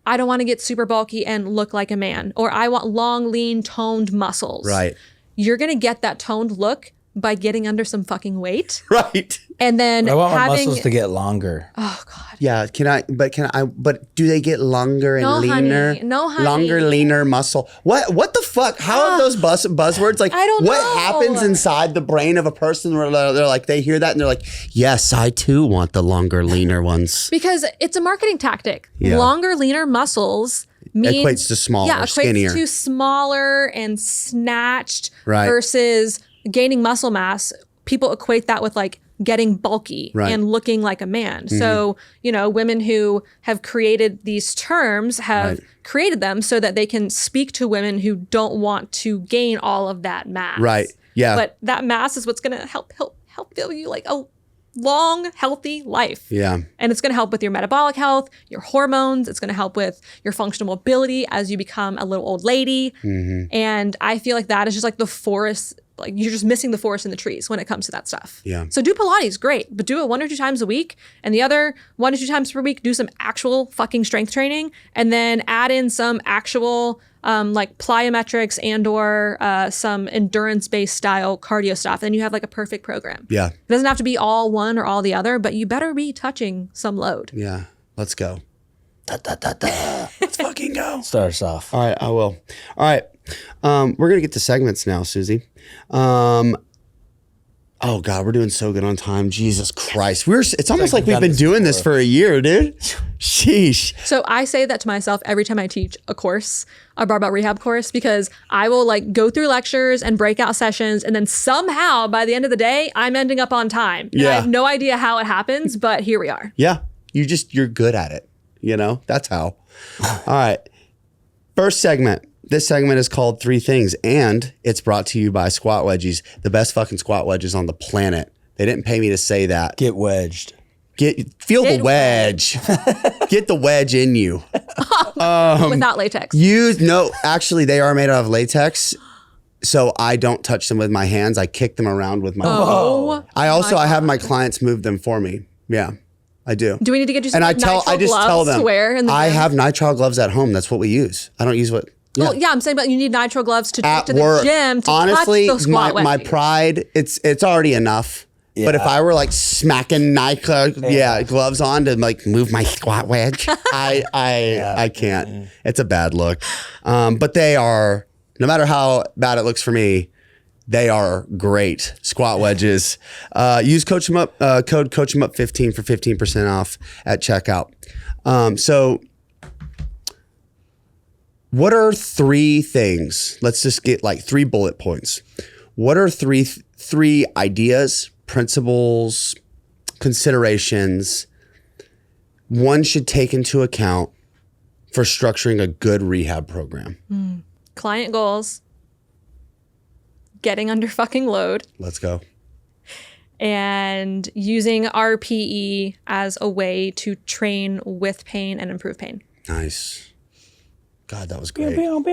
I don't want to get super bulky and look like a man, or I want long, lean, toned muscles. Right. You're going to get that toned look by getting under some fucking weight. Right. And then I want my having, muscles to get longer. oh God. Yeah. But do they get longer and No, leaner? honey. No, honey. Longer, leaner muscle. What the fuck? How are those buzzwords? Like, I don't what know. happens inside the brain of a person where they're like, they hear that and they're like, yes, I too want the longer, leaner ones. Because it's a marketing tactic. Yeah. Longer, leaner muscles means Equates to smaller, equates skinnier. to smaller and snatched Right. versus gaining muscle mass. People equate that with like getting bulky Right. and looking like a man. So, women who have created these terms have created them so that they can speak to women who don't want to gain all of that mass. Right. Yeah. But that mass is what's going to help help give you like a long, healthy life. Yeah. And it's going to help with your metabolic health, your hormones. It's going to help with your functional mobility as you become a little old lady. And I feel like that is just like the forest. Like you're just missing the forest and the trees when it comes to that stuff. Yeah. So do Pilates, great, but do it 1 or 2 times a week. And the other 1 to 2 times per week, do some actual fucking strength training, and then add in some actual like plyometrics and or some endurance-based style cardio stuff. And you have like a perfect program. Yeah. It doesn't have to be all one or all the other, but you better be touching some load. Yeah. Let's go. Let's fucking go. Start us off. All right, I will. All right. We're going to get to segments now, Susie. Oh God, we're doing so good on time. Jesus Christ. It's almost like we've been doing this for a year, dude. Sheesh. So I say that to myself every time I teach a course, a barbell rehab course, because I will like go through lectures and breakout sessions, and then somehow by the end of the day, I'm ending up on time. And I have no idea how it happens, but here we are. Yeah. You're good at it. You know, that's how. All right. First segment. This segment is called 3 Things, and it's brought to you by Squat Wedgies, the best fucking squat wedges on the planet. They didn't pay me to say that. Get wedged. Feel the wedge. Get the wedge in you. Without latex. Actually, they are made out of latex, so I don't touch them with my hands. I kick them around with my Oh. I have my clients move them for me. Yeah, I do. Do we need to get you some And nitrile I just tell gloves them to wear in the I gym? have nitrile gloves at home. That's what we use. I don't use what. Well, yeah, I'm saying, but you need nitrile gloves to At take to work. the gym to Honestly, touch those squat my wedgies. pride, it's already enough. Yeah. But if I were like smacking gloves on to like move my squat wedge, I can't. It's a bad look. But they are, no matter how bad it looks for me, they are great squat wedges. Use coachemup, code coachemup15 for 15% off at checkout. So what are 3 things? Let's just get like 3 bullet points. What are three ideas, principles, considerations one should take into account for structuring a good rehab program? Client goals, getting under fucking load, Let's go. and using RPE as a way to train with pain and improve pain. Nice. God, that was great. That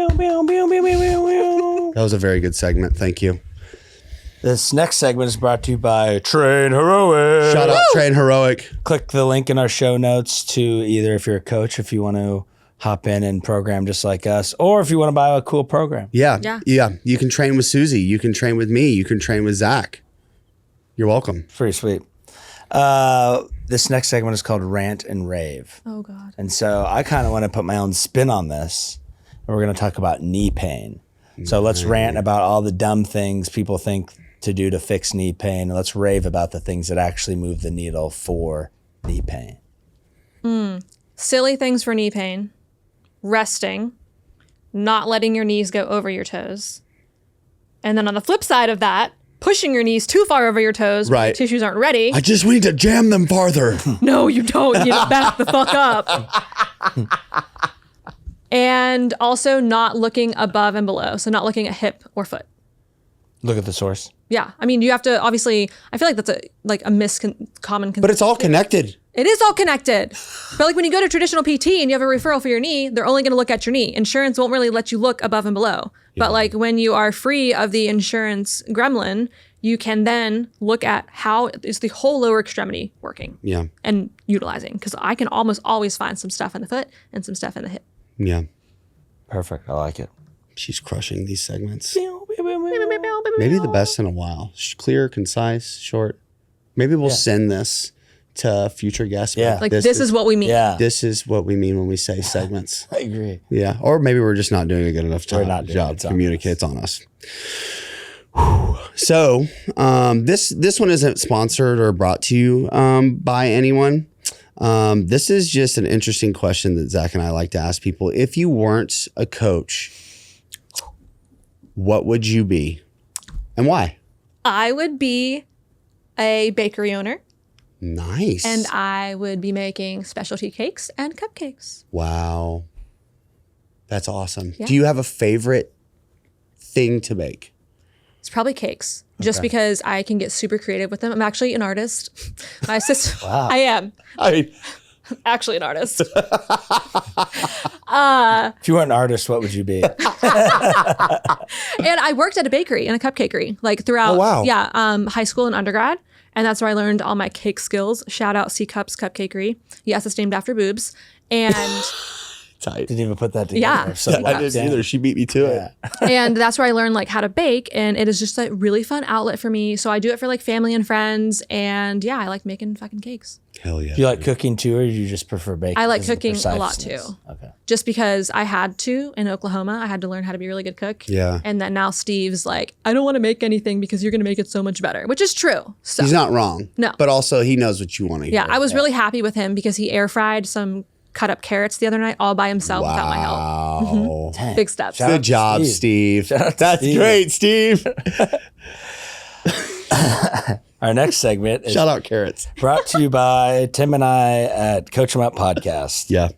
was a very good segment. Thank you. This next segment is brought to you by Train Heroic. Shout out Train Heroic. Click the link in our show notes to either if you're a coach, if you want to hop in and program just like us, or if you want to buy a cool program. Yeah. Yeah. You can train with Susie. You can train with me. You can train with Zack. You're welcome. Pretty sweet. This next segment is called Rant and Rave. Oh, God. And so I kind of want to put my own spin on this. And we're going to talk about knee pain. So let's rant about all the dumb things people think to do to fix knee pain. And let's rave about the things that actually move the needle for knee pain. Silly things for knee pain, resting, not letting your knees go over your toes. And then on the flip side of that, pushing your knees too far over your toes when your Right. tissues aren't ready. I just need to jam them farther. No, you don't. You need to back the fuck up. And also not looking above and below. So not looking at hip or foot. Look at the source. Yeah. I mean, you have to obviously, I feel like that's a common But it's all connected. It is all connected. But like when you go to traditional PT and you have a referral for your knee, they're only going to look at your knee. Insurance won't really let you look above and below. But like when you are free of the insurance gremlin, you can then look at how is the whole lower extremity working Yeah. and utilizing. Because I can almost always find some stuff in the foot and some stuff in the hip. Yeah. Perfect. I like it. She's crushing these segments. Maybe the best in a while. Clear, concise, short. Maybe we'll send this to future guests. Yeah. Like this is what we mean. Yeah. This is what we mean when we say segments. I agree. Yeah. Or maybe we're just not doing a good enough We're not doing job it. to communicate. It's on us. Whew. So this one isn't sponsored or brought to you by anyone. This is just an interesting question that Zach and I like to ask people. If you weren't a coach, what would you be and why? I would be a bakery owner Nice. and I would be making specialty cakes and cupcakes. Wow. That's awesome. Yeah. Do you have a favorite thing to make? It's probably cakes, just because I can get super creative with them. I'm actually an artist. My sister, Wow. I am I mean, actually an artist. If you weren't an artist, what would you be? And I worked at a bakery and a cupcakery, like throughout, Oh, wow. high school and undergrad. And that's where I learned all my cake skills. Shout out C Cups Cupcakery. Yes, it's named after boobs. And tight. Didn't even put that together. Yeah. So I didn't either. She beat me to it. and that's where I learned like how to bake. And it is just a really fun outlet for me. So I do it for like family and friends. And yeah, I like making fucking cakes. Hell yeah. Do you like cooking too, or do you just prefer baking? I like because of the cooking a lot preciseness? too. Okay. Just because I had to in Oklahoma, I had to learn how to be a really good cook. Yeah. And then now Steve's like, I don't want to make anything because you're going to make it so much better, which is true. So He's not wrong. No. But also he knows what you want to hear. yeah, I was really happy with him because he air fried some cut up carrots the other night all by himself without my help. Wow. Dang. Big steps. Shout out Good to job, Steve. Shout out to That's Steve. great, Steve. Our next segment is Shout out carrots. brought to you by Tim and I at Coachemup Podcast. Yeah.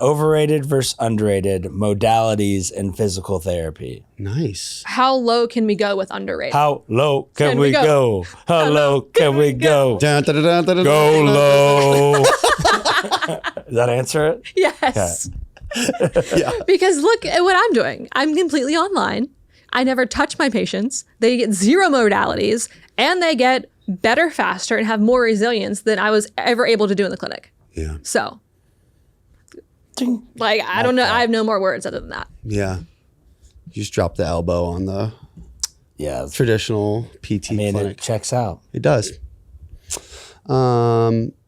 Overrated versus underrated modalities in physical therapy. Nice. How low can we go with underrated? How low can Can we we go? go? How low can we go? Dun, dun, dun, dun, dun, dun, Go dun, dun, low. Does that answer it? Yes. Yeah. Because look at what I'm doing. I'm completely online. I never touch my patients. They get zero modalities and they get better faster and have more resilience than I was ever able to do in the clinic. Yeah. So, Ding. like, I don't know. I have no more words other than that. Yeah. You just drop the elbow on the Yeah. it's- traditional PT I mean, clinic. it checks out. It does.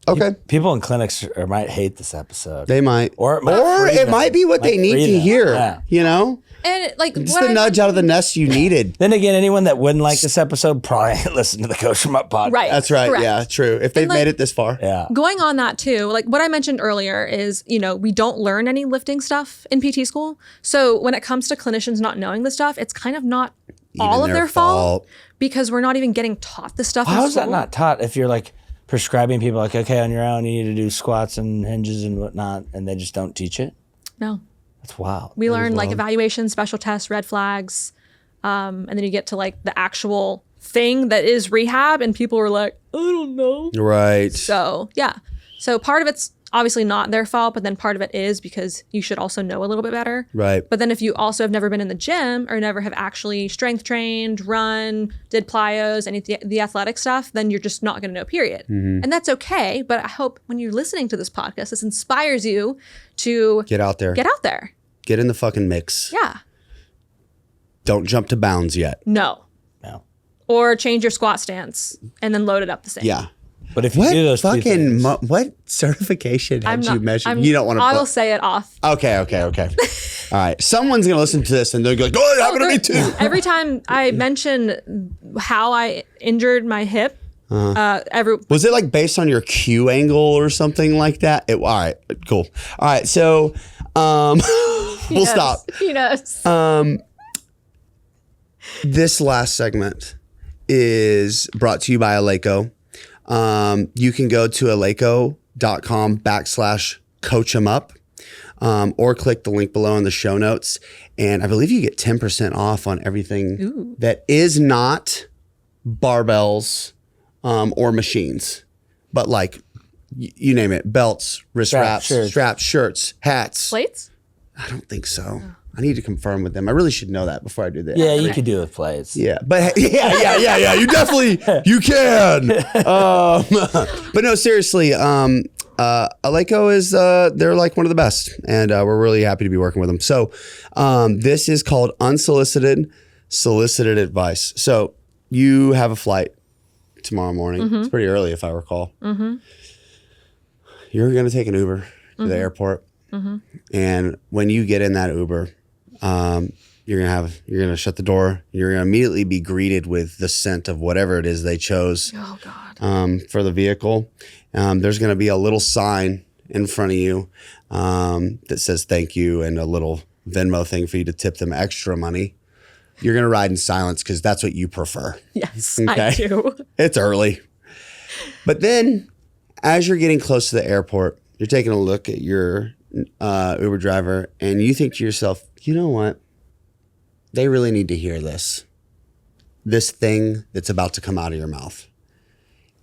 Okay. People in clinics might hate this episode. They might. Or it might free it them. might be what they Might need free to them. hear. Yeah. You know? And like, Just what the I nudge out of the nest you needed. Then again, anyone that wouldn't like this episode probably listen to the Coachemup podcast. Right. That's right. Correct. Yeah, true. If they've like- made it this far. Yeah. Going on that too, like what I mentioned earlier is, we don't learn any lifting stuff in PT school. So when it comes to clinicians not knowing the stuff, it's kind of not all of their their fault because we're not even getting taught the stuff. How in is that school. not taught if you're like prescribing people like, okay, on your own, you need to do squats and hinges and whatnot, and they just don't teach it? No. That's wild. We learn like evaluation, special tests, red flags. And then you get to like the actual thing that is rehab and people were like, I don't know. Right. So yeah. So part of it's obviously not their fault, but then part of it is because you should also know a little bit better. Right. But then if you also have never been in the gym or never have actually strength trained, run, did plyos, any of the athletic stuff, then you're just not going to know, period. And that's okay. But I hope when you're listening to this podcast, this inspires you to Get out there. get out there. Get in the fucking mix. Yeah. Don't jump to bounds yet. No. No. Or change your squat stance and then load it up the same. Yeah. But if you What do those two fucking things, what certification had you measured? I'm- You don't want to. I will say it off. Okay. All right. Someone's gonna listen to this and they're like, "Oh, it happened to me too." Every time I mention how I injured my hip, Was it like based on your Q angle or something like that? All right. Cool. All right. So, we'll stop. He knows. This last segment is brought to you by Eleiko. You can go to eleiko.com/coachemup or click the link below in the show notes. And I believe you get 10% off on everything that is not barbells or machines, but like you name it, belts, wrist wraps, straps, shirts, hats. Plates? I don't think so. I need to confirm with them. I really should know that before I do that. yeah, you could do it with plates. Yeah, but yeah. You definitely you can. But no, seriously, Eleiko is they're like one of the best, and we're really happy to be working with them. So this is called Unsolicited, Solicited Advice. So you have a flight tomorrow morning. It's pretty early, if I recall. You're gonna take an Uber to the airport, and when you get in that Uber, you're gonna shut the door. You're gonna immediately be greeted with the scent of whatever it is they chose Oh, God. for the vehicle. There's gonna be a little sign in front of you that says thank you and a little Venmo thing for you to tip them extra money. You're gonna ride in silence because that's what you prefer. Yes, I Okay. do. It's early. But then as you're getting close to the airport, you're taking a look at your Uber driver and you think to yourself, you know what? They really need to hear this. this thing that's about to come out of your mouth.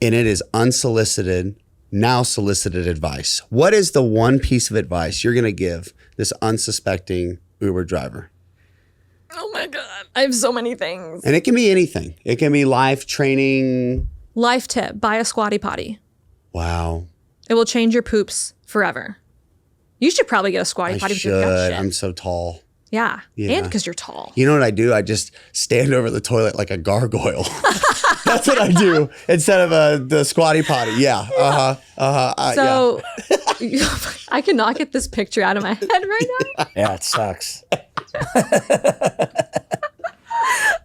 And it is unsolicited, now solicited advice. What is the one piece of advice you're going to give this unsuspecting Uber driver? Oh my God. I have so many things. And it can be anything. It can be life training. Life tip, buy a Squatty Potty. Wow. It will change your poops forever. You should probably get a Squatty I Potty with your gut should. shit. I'm so tall. Yeah. Yeah. And because you're tall. You know what I do? I just stand over the toilet like a gargoyle. That's what I do instead of the Squatty Potty. Yeah. So I cannot get this picture out of my head right now. Yeah, it sucks.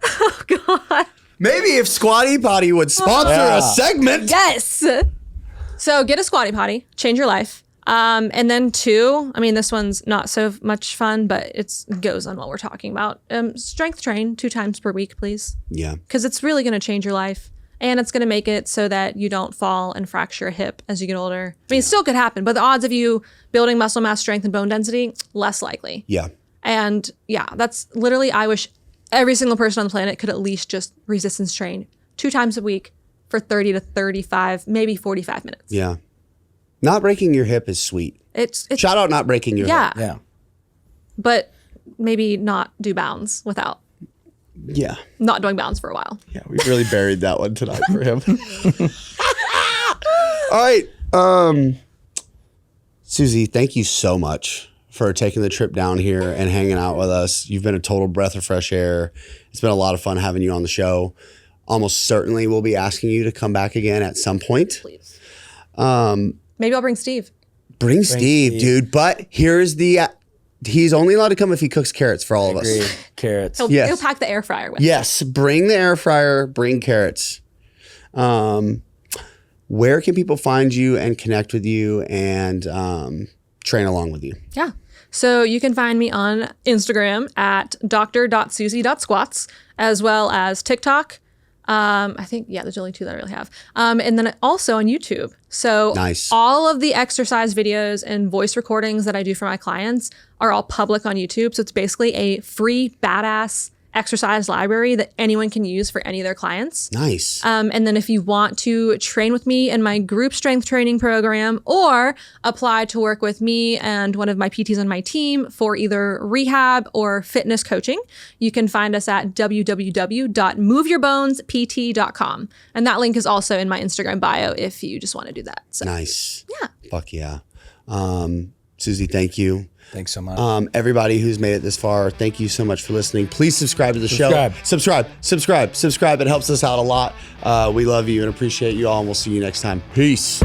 Oh God. Maybe if Squatty Potty would sponsor a segment. Yes. So get a Squatty Potty, change your life. And then 2, I mean, this one's not so much fun, but it goes on what we're talking about. Strength train 2 times per week, please. Yeah. Because it's really going to change your life. And it's going to make it so that you don't fall and fracture a hip as you get older. I mean, it still could happen, but the odds of you building muscle mass, strength, and bone density, less likely. Yeah. And yeah, that's literally, I wish every single person on the planet could at least just resistance train 2 times a week for 30 to 35, maybe 45 minutes. Yeah. Not breaking your hip is sweet. It's Shout out not breaking your hip. Yeah. But maybe not do bounds without Yeah. not doing bounds for a while. Yeah, we really buried that one tonight for him. All right. Susie, thank you so much for taking the trip down here and hanging out with us. You've been a total breath of fresh air. It's been a lot of fun having you on the show. Almost certainly we'll be asking you to come back again at some point. Please. Maybe I'll bring Steve. Bring Steve, dude. But here's the... he's only allowed to come if he cooks carrots for all of us. Agreed. Carrots. He'll pack the air fryer with him. Yes, bring the air fryer, bring carrots. Where can people find you and connect with you and train along with you? Yeah. So you can find me on Instagram at dr.susie.squats, as well as TikTok. I think, there's only 2 that I really have. And then also on YouTube. So Nice. all of the exercise videos and voice recordings that I do for my clients are all public on YouTube. So it's basically a free badass exercise library that anyone can use for any of their clients. Nice. And then if you want to train with me in my group strength training program or apply to work with me and one of my PTs on my team for either rehab or fitness coaching, you can find us at www.moveyourbonespt.com. And that link is also in my Instagram bio if you just want to do that. So, Nice. yeah. Fuck yeah. Susie, thank you. Thanks so much. Everybody who's made it this far, thank you so much for listening. Please subscribe to the show. Subscribe. It helps us out a lot. We love you and appreciate you all, and we'll see you next time. Peace.